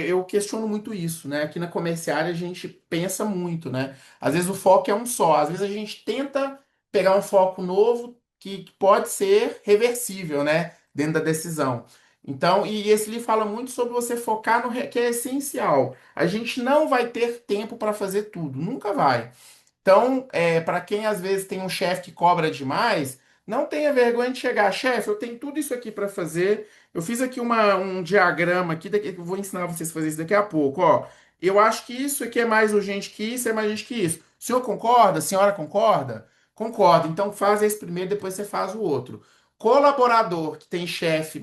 Eu questiono muito isso, né? Aqui na comerciária a gente pensa muito, né? Às vezes o foco é um só, às vezes a gente tenta pegar um foco novo que pode ser reversível, né? Dentro da decisão. Então, e esse livro fala muito sobre você focar que é essencial. A gente não vai ter tempo para fazer tudo, nunca vai. Então, para quem às vezes tem um chefe que cobra demais, não tenha vergonha de chegar, chefe, eu tenho tudo isso aqui para fazer. Eu fiz aqui um diagrama aqui, eu vou ensinar vocês a fazer isso daqui a pouco, ó. Eu acho que isso aqui é mais urgente que isso, é mais urgente que isso. O senhor concorda? A senhora concorda? Concordo. Então faz esse primeiro, depois você faz o outro. Colaborador que tem chefe,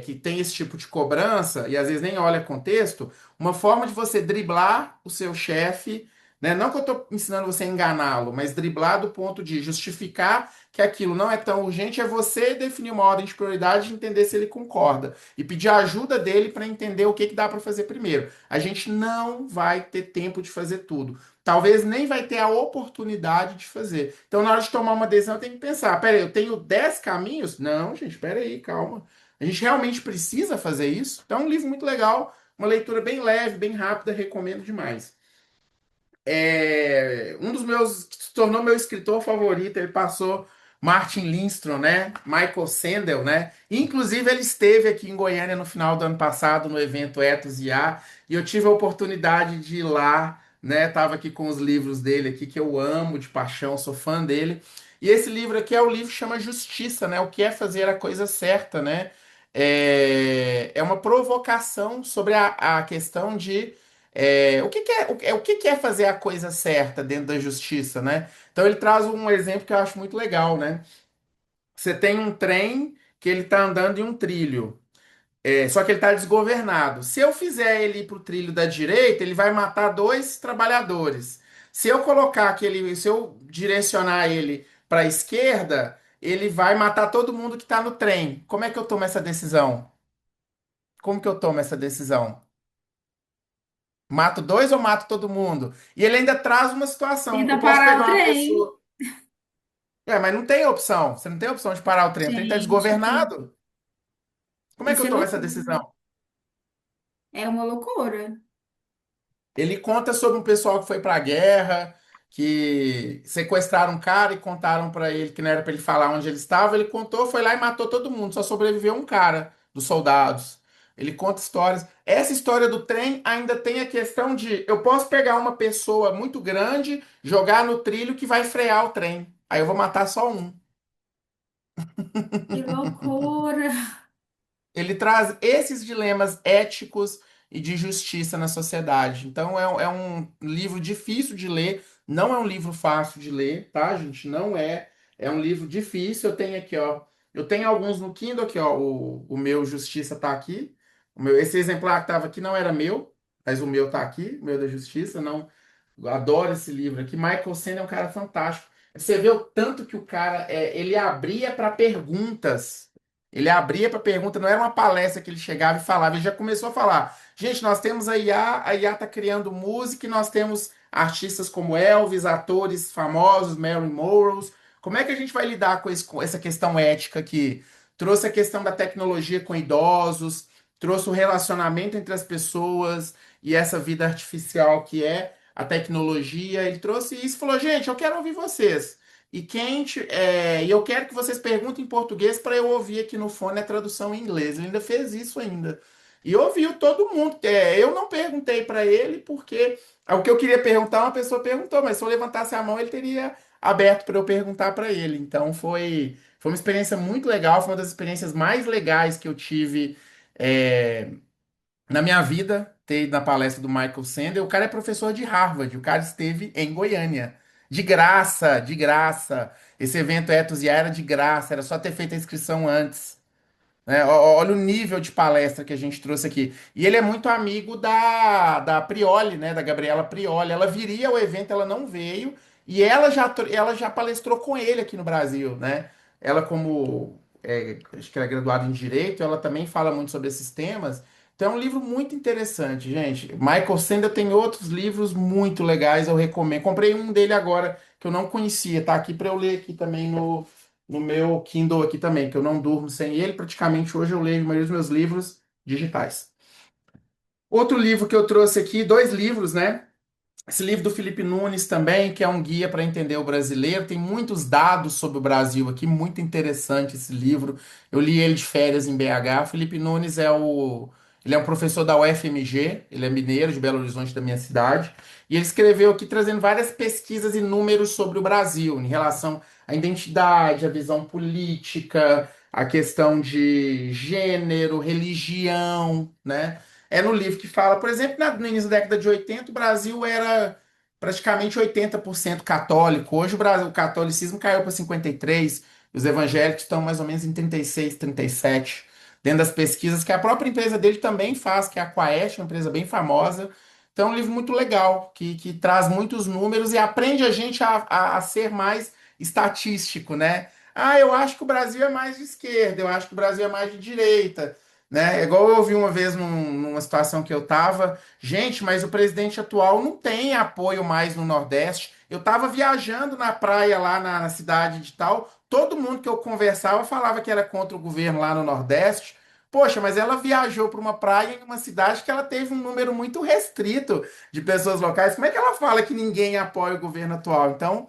que tem esse tipo de cobrança e às vezes nem olha contexto, uma forma de você driblar o seu chefe, né? Não que eu estou ensinando você a enganá-lo, mas driblar do ponto de justificar que aquilo não é tão urgente, é você definir uma ordem de prioridade e entender se ele concorda. E pedir a ajuda dele para entender o que que dá para fazer primeiro. A gente não vai ter tempo de fazer tudo. Talvez nem vai ter a oportunidade de fazer. Então, na hora de tomar uma decisão, eu tenho que pensar: peraí, eu tenho 10 caminhos? Não, gente, peraí, calma. A gente realmente precisa fazer isso? Então, é um livro muito legal, uma leitura bem leve, bem rápida, recomendo demais. Um dos meus, que se tornou meu escritor favorito, ele passou Martin Lindstrom, né? Michael Sandel, né? Inclusive, ele esteve aqui em Goiânia no final do ano passado, no evento Ethos IA, e eu tive a oportunidade de ir lá, né? Tava aqui com os livros dele aqui, que eu amo de paixão, sou fã dele. E esse livro aqui é o livro que chama Justiça, né? O que é fazer a coisa certa, né? É uma provocação sobre a questão de o que que é fazer a coisa certa dentro da justiça, né? Então ele traz um exemplo que eu acho muito legal, né? Você tem um trem que ele está andando em um trilho, só que ele está desgovernado. Se eu fizer ele ir para o trilho da direita, ele vai matar dois trabalhadores. Se eu direcionar ele para a esquerda, ele vai matar todo mundo que está no trem. Como é que eu tomo essa decisão? Como que eu tomo essa decisão? Mato dois ou mato todo mundo? E ele ainda traz uma situação. Eu Tenta posso parar pegar o uma trem. pessoa. Mas não tem opção. Você não tem opção de parar o trem. O trem está Gente, desgovernado. Como é que isso eu é tomo essa loucura. decisão? É uma loucura. Ele conta sobre um pessoal que foi para a guerra, que sequestraram um cara e contaram para ele que não era para ele falar onde ele estava. Ele contou, foi lá e matou todo mundo. Só sobreviveu um cara dos soldados. Ele conta histórias. Essa história do trem ainda tem a questão de eu posso pegar uma pessoa muito grande, jogar no trilho que vai frear o trem. Aí eu vou matar só um. Que loucura. Ele traz esses dilemas éticos e de justiça na sociedade. Então é um livro difícil de ler, não é um livro fácil de ler, tá, gente? Não é. É um livro difícil. Eu tenho aqui, ó. Eu tenho alguns no Kindle aqui, ó. O meu Justiça tá aqui. Esse exemplar que estava aqui não era meu, mas o meu tá aqui, o meu da Justiça. Não, eu adoro esse livro aqui. Michael Sandel é um cara fantástico. Você vê o tanto que o cara ele abria para perguntas. Ele abria para pergunta, não era uma palestra que ele chegava e falava, ele já começou a falar. Gente, nós temos a IA está criando música e nós temos artistas como Elvis, atores famosos, Marilyn Monroe. Como é que a gente vai lidar com essa questão ética aqui? Trouxe a questão da tecnologia com idosos, trouxe o relacionamento entre as pessoas e essa vida artificial que é a tecnologia. Ele trouxe isso e falou, gente, eu quero ouvir vocês. E eu quero que vocês perguntem em português para eu ouvir aqui no fone a tradução em inglês. Ele ainda fez isso ainda. E ouviu todo mundo. Eu não perguntei para ele porque o que eu queria perguntar, uma pessoa perguntou, mas se eu levantasse a mão, ele teria aberto para eu perguntar para ele. Então foi uma experiência muito legal, foi uma das experiências mais legais que eu tive é, na minha vida, ter ido na palestra do Michael Sandel. O cara é professor de Harvard, o cara esteve em Goiânia. De graça, de graça. Esse evento Ethos IA era de graça, era só ter feito a inscrição antes. Né? Olha o nível de palestra que a gente trouxe aqui. E ele é muito amigo da Prioli, né? Da Gabriela Prioli. Ela viria ao evento, ela não veio. E ela já palestrou com ele aqui no Brasil, né? Ela como acho que ela é graduada em Direito, ela também fala muito sobre esses temas. Então é um livro muito interessante, gente. Michael Sandel tem outros livros muito legais, eu recomendo. Comprei um dele agora que eu não conhecia, tá aqui para eu ler aqui também no meu Kindle aqui também, que eu não durmo sem ele. Praticamente hoje eu leio a maioria dos meus livros digitais. Outro livro que eu trouxe aqui, dois livros, né? Esse livro do Felipe Nunes também, que é um guia para entender o brasileiro, tem muitos dados sobre o Brasil aqui, muito interessante esse livro. Eu li ele de férias em BH. O Felipe Nunes ele é um professor da UFMG, ele é mineiro de Belo Horizonte, da minha cidade, e ele escreveu aqui trazendo várias pesquisas e números sobre o Brasil, em relação à identidade, à visão política, à questão de gênero, religião, né? É no livro que fala, por exemplo, no início da década de 80, o Brasil era praticamente 80% católico. Hoje o catolicismo caiu para 53%, e os evangélicos estão mais ou menos em 36, 37%. Dentro das pesquisas que a própria empresa dele também faz, que é a Quaest, uma empresa bem famosa. Então, é um livro muito legal, que traz muitos números e aprende a gente a ser mais estatístico, né? Ah, eu acho que o Brasil é mais de esquerda, eu acho que o Brasil é mais de direita, né? É igual eu ouvi uma vez numa situação que eu tava, gente, mas o presidente atual não tem apoio mais no Nordeste. Eu tava viajando na praia lá na cidade de tal, todo mundo que eu conversava falava que era contra o governo lá no Nordeste. Poxa, mas ela viajou para uma praia em uma cidade que ela teve um número muito restrito de pessoas locais. Como é que ela fala que ninguém apoia o governo atual? Então,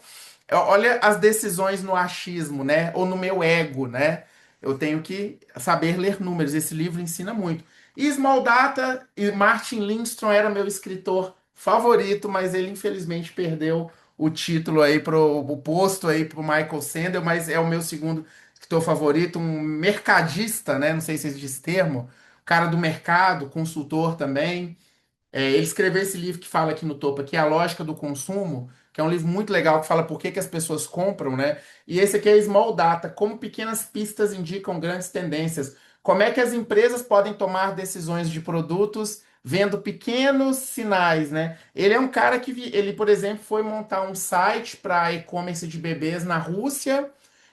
olha as decisões no achismo, né? Ou no meu ego, né? Eu tenho que saber ler números. Esse livro ensina muito. E Small Data e Martin Lindstrom era meu escritor favorito, mas ele infelizmente perdeu o título aí o posto aí pro Michael Sandel, mas é o meu segundo escritor favorito, um mercadista, né? Não sei se existe esse termo, cara do mercado, consultor também. Ele escreveu esse livro que fala aqui no topo, aqui, A Lógica do Consumo, que é um livro muito legal que fala por que as pessoas compram, né? E esse aqui é Small Data, como pequenas pistas indicam grandes tendências. Como é que as empresas podem tomar decisões de produtos vendo pequenos sinais, né? Ele é um cara ele, por exemplo, foi montar um site para e-commerce de bebês na Rússia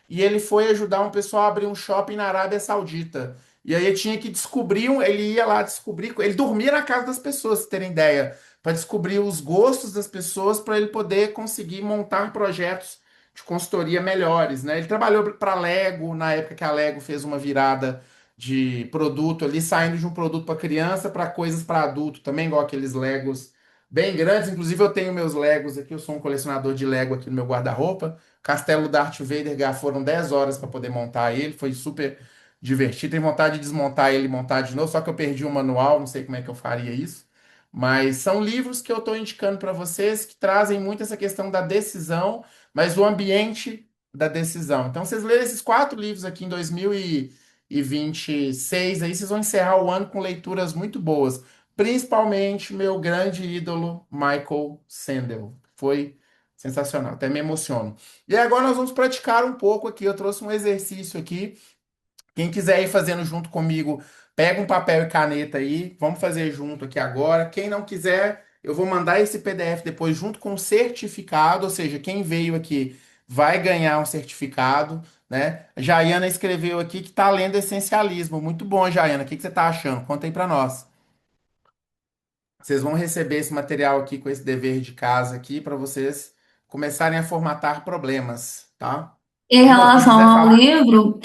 e ele foi ajudar um pessoal a abrir um shopping na Arábia Saudita. E aí ele tinha que descobrir, ele ia lá descobrir, ele dormia na casa das pessoas, pra terem ideia, para descobrir os gostos das pessoas, para ele poder conseguir montar projetos de consultoria melhores, né? Ele trabalhou para a Lego, na época que a Lego fez uma virada de produto ali, saindo de um produto para criança para coisas para adulto, também igual aqueles Legos bem grandes. Inclusive eu tenho meus Legos aqui, eu sou um colecionador de Lego aqui no meu guarda-roupa. Castelo Darth Vader foram 10 horas para poder montar ele, foi super divertido. Tenho vontade de desmontar ele e montar de novo, só que eu perdi o manual, não sei como é que eu faria isso. Mas são livros que eu estou indicando para vocês que trazem muito essa questão da decisão, mas o ambiente da decisão. Então, vocês lerem esses quatro livros aqui em 2026, aí vocês vão encerrar o ano com leituras muito boas. Principalmente meu grande ídolo, Michael Sandel. Foi sensacional, até me emociono. E agora nós vamos praticar um pouco aqui. Eu trouxe um exercício aqui. Quem quiser ir fazendo junto comigo, pega um papel e caneta aí. Vamos fazer junto aqui agora. Quem não quiser, eu vou mandar esse PDF depois junto com o certificado. Ou seja, quem veio aqui vai ganhar um certificado, né? A Jaiana escreveu aqui que está lendo Essencialismo. Muito bom, Jaiana. O que que você está achando? Conta aí para nós. Vocês vão receber esse material aqui com esse dever de casa aqui para vocês começarem a formatar problemas, tá? Em Bom, quem relação quiser ao falar. livro,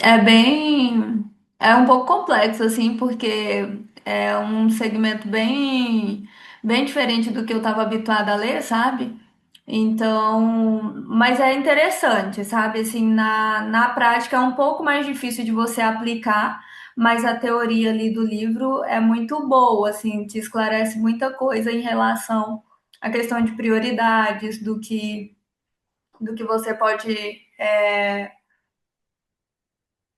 é um pouco complexo, assim, porque é um segmento bem diferente do que eu estava habituada a ler, sabe? Então, mas é interessante, sabe? Assim, na prática é um pouco mais difícil de você aplicar, mas a teoria ali do livro é muito boa, assim, te esclarece muita coisa em relação à questão de prioridades, do que você pode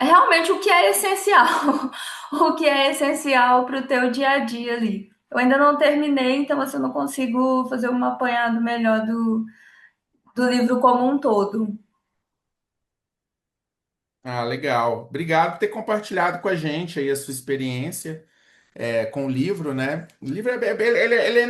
realmente o que é essencial, o que é essencial para o teu dia a dia ali. Eu ainda não terminei, então assim, eu não consigo fazer um apanhado melhor do livro como um todo. Ah, legal. Obrigado por ter compartilhado com a gente aí a sua experiência. com o livro, né? O livro ele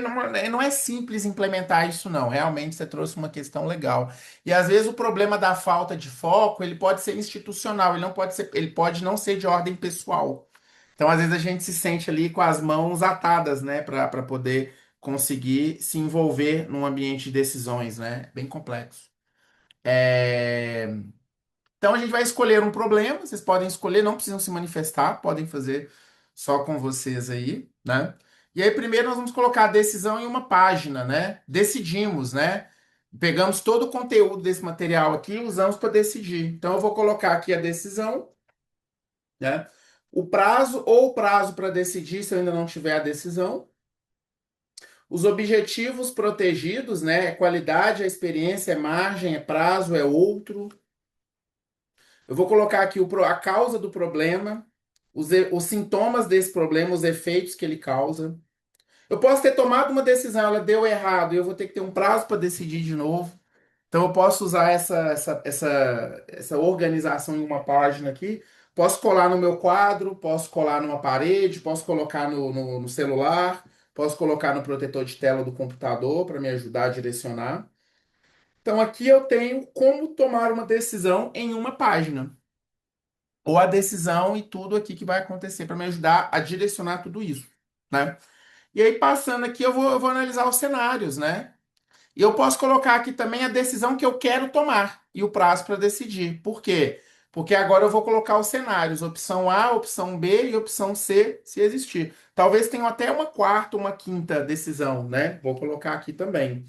não é simples implementar isso, não. Realmente você trouxe uma questão legal. E às vezes o problema da falta de foco, ele pode ser institucional, ele não pode ser, ele pode não ser de ordem pessoal. Então, às vezes a gente se sente ali com as mãos atadas, né, para poder conseguir se envolver num ambiente de decisões, né? Bem complexo. É, Então a gente vai escolher um problema, vocês podem escolher, não precisam se manifestar, podem fazer só com vocês aí, né? E aí primeiro nós vamos colocar a decisão em uma página, né? Decidimos, né? Pegamos todo o conteúdo desse material aqui e usamos para decidir. Então eu vou colocar aqui a decisão, né? O prazo ou o prazo para decidir se eu ainda não tiver a decisão. Os objetivos protegidos, né? É qualidade, é experiência, é margem, é prazo, é outro. Eu vou colocar aqui a causa do problema, os sintomas desse problema, os efeitos que ele causa. Eu posso ter tomado uma decisão, ela deu errado, e eu vou ter que ter um prazo para decidir de novo. Então eu posso usar essa organização em uma página aqui. Posso colar no meu quadro, posso colar numa parede, posso colocar no celular, posso colocar no protetor de tela do computador para me ajudar a direcionar. Então aqui eu tenho como tomar uma decisão em uma página ou a decisão e tudo aqui que vai acontecer para me ajudar a direcionar tudo isso, né? E aí, passando aqui, eu vou analisar os cenários, né? E eu posso colocar aqui também a decisão que eu quero tomar e o prazo para decidir. Por quê? Porque agora eu vou colocar os cenários, opção A, opção B e opção C, se existir. Talvez tenha até uma quarta, uma quinta decisão, né? Vou colocar aqui também.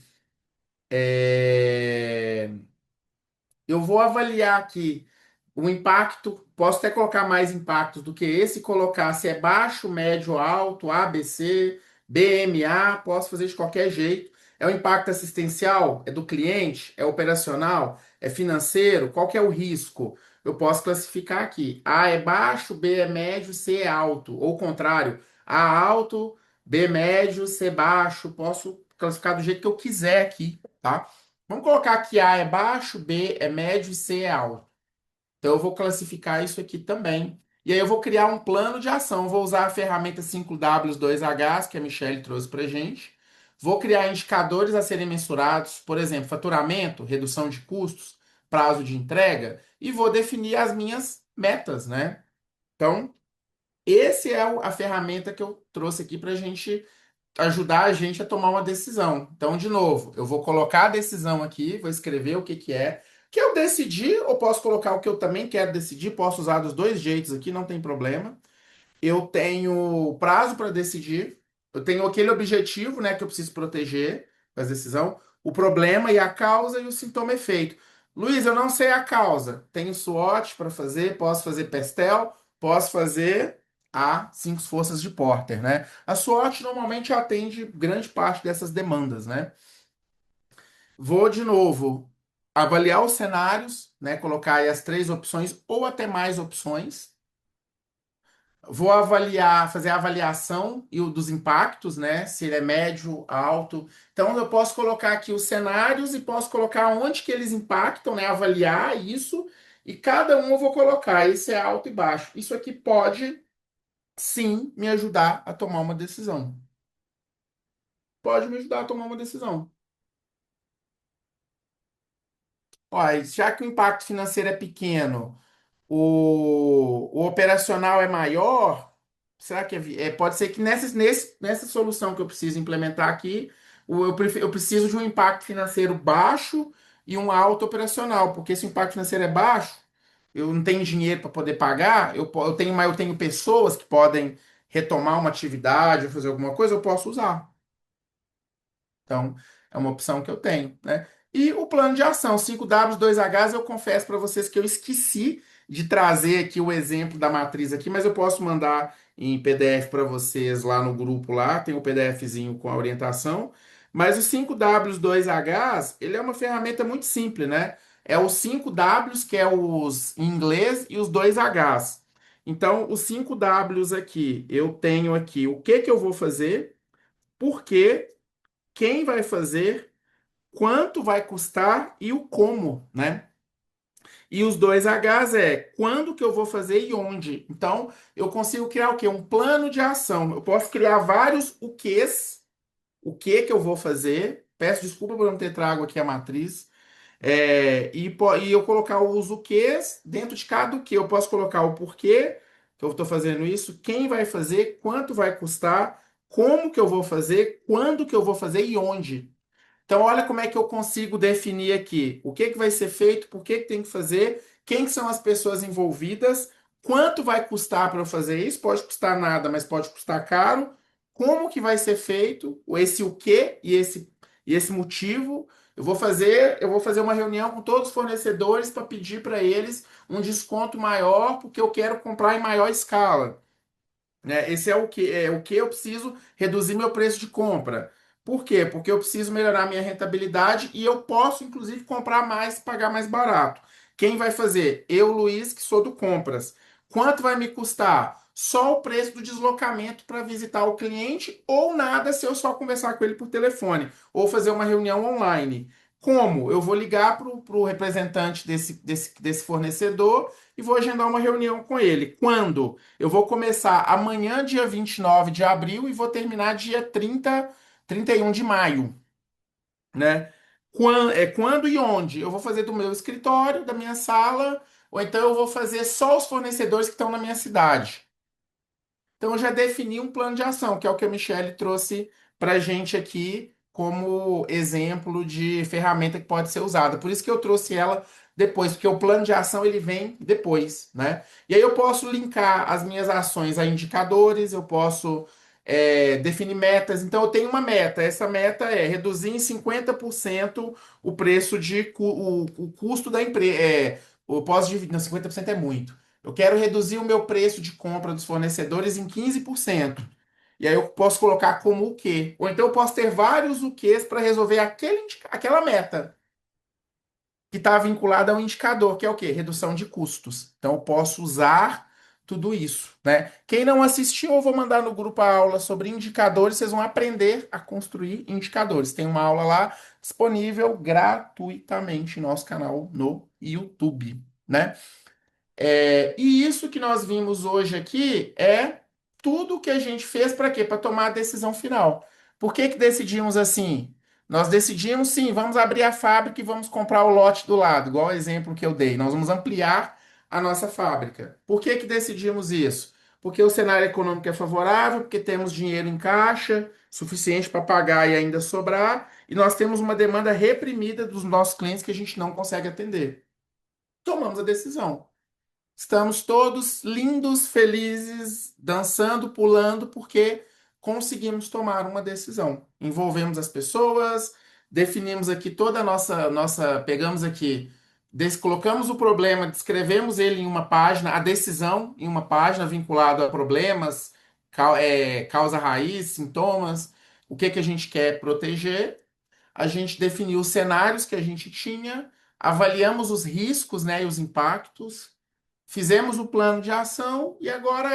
É, Eu vou avaliar aqui o impacto, posso até colocar mais impactos do que esse, colocar se é baixo, médio, alto, ABC, BMA, posso fazer de qualquer jeito. É o impacto assistencial? É do cliente? É operacional? É financeiro? Qual que é o risco? Eu posso classificar aqui. A é baixo, B é médio, C é alto. Ou o contrário, A alto, B médio, C baixo. Posso classificar do jeito que eu quiser aqui, tá? Vamos colocar que A é baixo, B é médio e C é alto. Então eu vou classificar isso aqui também. E aí eu vou criar um plano de ação. Vou usar a ferramenta 5W2Hs que a Michelle trouxe para gente. Vou criar indicadores a serem mensurados, por exemplo, faturamento, redução de custos, prazo de entrega, e vou definir as minhas metas, né? Então, esse é a ferramenta que eu trouxe aqui para a gente ajudar a gente a tomar uma decisão. Então, de novo, eu vou colocar a decisão aqui, vou escrever o que que é. Que eu decidi, ou posso colocar o que eu também quero decidir, posso usar dos dois jeitos aqui, não tem problema. Eu tenho prazo para decidir, eu tenho aquele objetivo, né, que eu preciso proteger com a decisão, o problema e a causa e o sintoma efeito. Luiz, eu não sei a causa. Tenho SWOT para fazer, posso fazer Pestel, posso fazer a cinco forças de Porter, né? A SWOT normalmente atende grande parte dessas demandas, né? Vou de novo avaliar os cenários, né? Colocar aí as três opções ou até mais opções. Vou avaliar, fazer a avaliação e o dos impactos, né? Se ele é médio, alto. Então eu posso colocar aqui os cenários e posso colocar onde que eles impactam, né? Avaliar isso e cada um eu vou colocar. Esse é alto e baixo. Isso aqui pode sim me ajudar a tomar uma decisão. Pode me ajudar a tomar uma decisão. Olha, já que o impacto financeiro é pequeno, o operacional é maior, será que pode ser que nessa solução que eu preciso implementar aqui, eu preciso de um impacto financeiro baixo e um alto operacional, porque se o impacto financeiro é baixo, eu não tenho dinheiro para poder pagar, eu tenho pessoas que podem retomar uma atividade ou fazer alguma coisa, eu posso usar. Então, é uma opção que eu tenho, né? E o plano de ação, 5W2Hs, eu confesso para vocês que eu esqueci de trazer aqui o exemplo da matriz aqui, mas eu posso mandar em PDF para vocês lá no grupo lá, tem o PDFzinho com a orientação. Mas o 5W2Hs, ele é uma ferramenta muito simples, né? É os 5Ws, que é os em inglês, e os 2Hs. Então, os 5Ws aqui, eu tenho aqui o que que eu vou fazer, por quê, quem vai fazer, quanto vai custar e o como, né? E os dois Hs é quando que eu vou fazer e onde. Então, eu consigo criar o quê? Um plano de ação. Eu posso criar vários o quês, o que eu vou fazer. Peço desculpa por não ter trago aqui a matriz. E eu colocar os o quês dentro de cada o que. Eu posso colocar o porquê que eu estou fazendo isso, quem vai fazer, quanto vai custar, como que eu vou fazer, quando que eu vou fazer e onde. Então, olha como é que eu consigo definir aqui o que que vai ser feito, por que que tem que fazer, quem que são as pessoas envolvidas, quanto vai custar para eu fazer isso, pode custar nada, mas pode custar caro, como que vai ser feito, esse o quê e esse motivo. Eu vou fazer uma reunião com todos os fornecedores para pedir para eles um desconto maior, porque eu quero comprar em maior escala, né? Esse é o que eu preciso reduzir meu preço de compra. Por quê? Porque eu preciso melhorar minha rentabilidade e eu posso, inclusive, comprar mais e pagar mais barato. Quem vai fazer? Eu, Luiz, que sou do compras. Quanto vai me custar? Só o preço do deslocamento para visitar o cliente ou nada se eu só conversar com ele por telefone ou fazer uma reunião online. Como? Eu vou ligar para o representante desse fornecedor e vou agendar uma reunião com ele. Quando? Eu vou começar amanhã, dia 29 de abril, e vou terminar dia 31 de maio, né? Quando e onde? Eu vou fazer do meu escritório, da minha sala, ou então eu vou fazer só os fornecedores que estão na minha cidade. Então, eu já defini um plano de ação, que é o que a Michelle trouxe para a gente aqui como exemplo de ferramenta que pode ser usada. Por isso que eu trouxe ela depois, porque o plano de ação ele vem depois, né? E aí eu posso linkar as minhas ações a indicadores, eu posso definir metas. Então, eu tenho uma meta. Essa meta é reduzir em 50% o preço o custo da empresa. Eu posso dividir, não, 50% é muito. Eu quero reduzir o meu preço de compra dos fornecedores em 15%. E aí eu posso colocar como o quê? Ou então eu posso ter vários o quês para resolver aquela meta que está vinculada ao indicador, que é o quê? Redução de custos. Então eu posso usar tudo isso, né? Quem não assistiu, eu vou mandar no grupo a aula sobre indicadores, vocês vão aprender a construir indicadores. Tem uma aula lá disponível gratuitamente em nosso canal no YouTube, né? E isso que nós vimos hoje aqui é tudo que a gente fez para quê? Para tomar a decisão final. Por que que decidimos assim? Nós decidimos sim, vamos abrir a fábrica e vamos comprar o lote do lado, igual o exemplo que eu dei. Nós vamos ampliar a nossa fábrica. Por que que decidimos isso? Porque o cenário econômico é favorável, porque temos dinheiro em caixa, suficiente para pagar e ainda sobrar, e nós temos uma demanda reprimida dos nossos clientes que a gente não consegue atender. Tomamos a decisão. Estamos todos lindos, felizes, dançando, pulando, porque conseguimos tomar uma decisão. Envolvemos as pessoas, definimos aqui toda a pegamos aqui, colocamos o problema, descrevemos ele em uma página, a decisão em uma página vinculada a problemas, causa raiz, sintomas, o que que a gente quer proteger. A gente definiu os cenários que a gente tinha, avaliamos os riscos, né, e os impactos. Fizemos o plano de ação e agora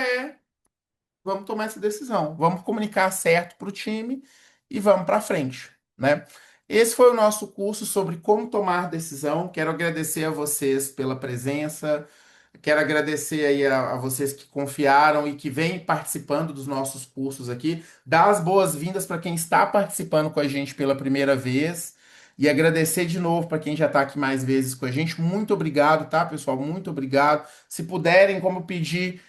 vamos tomar essa decisão. Vamos comunicar certo para o time e vamos para frente, né? Esse foi o nosso curso sobre como tomar decisão. Quero agradecer a vocês pela presença. Quero agradecer aí a vocês que confiaram e que vêm participando dos nossos cursos aqui. Dar as boas-vindas para quem está participando com a gente pela primeira vez. E agradecer de novo para quem já está aqui mais vezes com a gente. Muito obrigado, tá, pessoal? Muito obrigado. Se puderem, como eu pedi,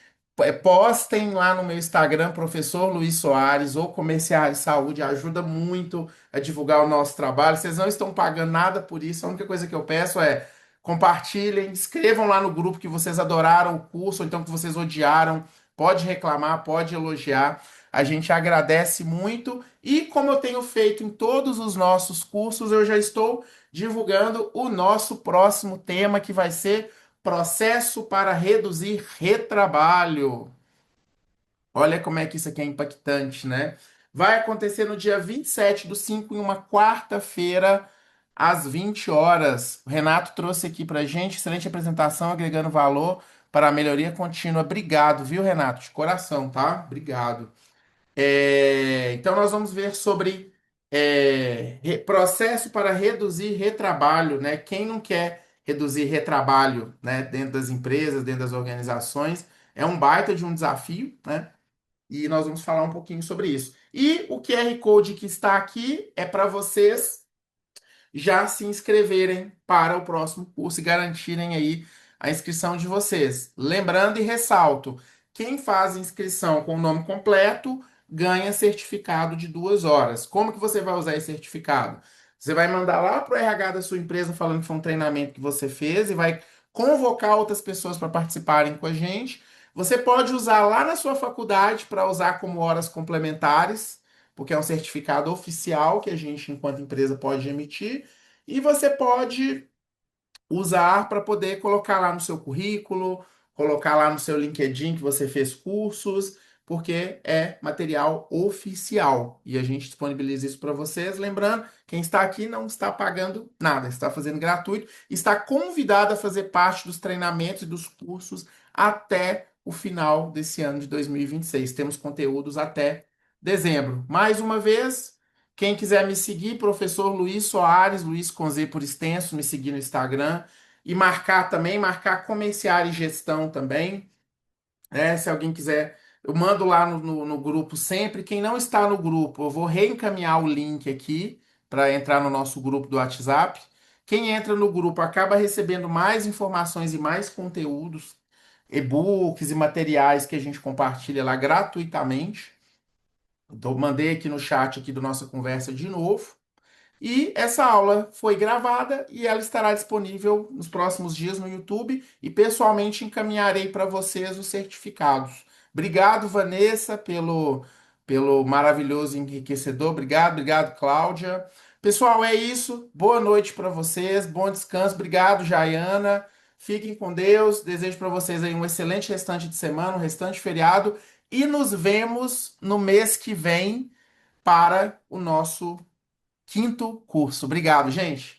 postem lá no meu Instagram, Professor Luiz Soares, ou Comerciário de Saúde. Ajuda muito a divulgar o nosso trabalho. Vocês não estão pagando nada por isso. A única coisa que eu peço é compartilhem, escrevam lá no grupo que vocês adoraram o curso, ou então que vocês odiaram. Pode reclamar, pode elogiar. A gente agradece muito. E como eu tenho feito em todos os nossos cursos, eu já estou divulgando o nosso próximo tema, que vai ser processo para reduzir retrabalho. Olha como é que isso aqui é impactante, né? Vai acontecer no dia 27/5, em uma quarta-feira, às 20 horas. O Renato trouxe aqui pra gente, excelente apresentação, agregando valor para a melhoria contínua. Obrigado, viu, Renato? De coração, tá? Obrigado. Então, nós vamos ver sobre processo para reduzir retrabalho, né? Quem não quer reduzir retrabalho, né, dentro das empresas, dentro das organizações. É um baita de um desafio, né? E nós vamos falar um pouquinho sobre isso. E o QR Code que está aqui é para vocês já se inscreverem para o próximo curso e garantirem aí a inscrição de vocês. Lembrando e ressalto, quem faz inscrição com o nome completo ganha certificado de 2 horas. Como que você vai usar esse certificado? Você vai mandar lá para o RH da sua empresa falando que foi um treinamento que você fez e vai convocar outras pessoas para participarem com a gente. Você pode usar lá na sua faculdade para usar como horas complementares, porque é um certificado oficial que a gente, enquanto empresa, pode emitir. E você pode usar para poder colocar lá no seu currículo, colocar lá no seu LinkedIn que você fez cursos, porque é material oficial e a gente disponibiliza isso para vocês. Lembrando, quem está aqui não está pagando nada, está fazendo gratuito, está convidado a fazer parte dos treinamentos e dos cursos até o final desse ano de 2026. Temos conteúdos até dezembro. Mais uma vez, quem quiser me seguir, professor Luiz Soares, Luiz com Z por extenso, me seguir no Instagram. E marcar também, marcar comerciária e gestão também, né? Se alguém quiser, eu mando lá no grupo sempre. Quem não está no grupo, eu vou reencaminhar o link aqui para entrar no nosso grupo do WhatsApp. Quem entra no grupo acaba recebendo mais informações e mais conteúdos, e-books e materiais que a gente compartilha lá gratuitamente. Então, mandei aqui no chat aqui da nossa conversa de novo. E essa aula foi gravada e ela estará disponível nos próximos dias no YouTube e pessoalmente encaminharei para vocês os certificados. Obrigado, Vanessa, pelo maravilhoso enriquecedor. Obrigado, Cláudia. Pessoal, é isso. Boa noite para vocês, bom descanso. Obrigado, Jaiana. Fiquem com Deus. Desejo para vocês aí um excelente restante de semana, um restante feriado e nos vemos no mês que vem para o nosso quinto curso. Obrigado, gente.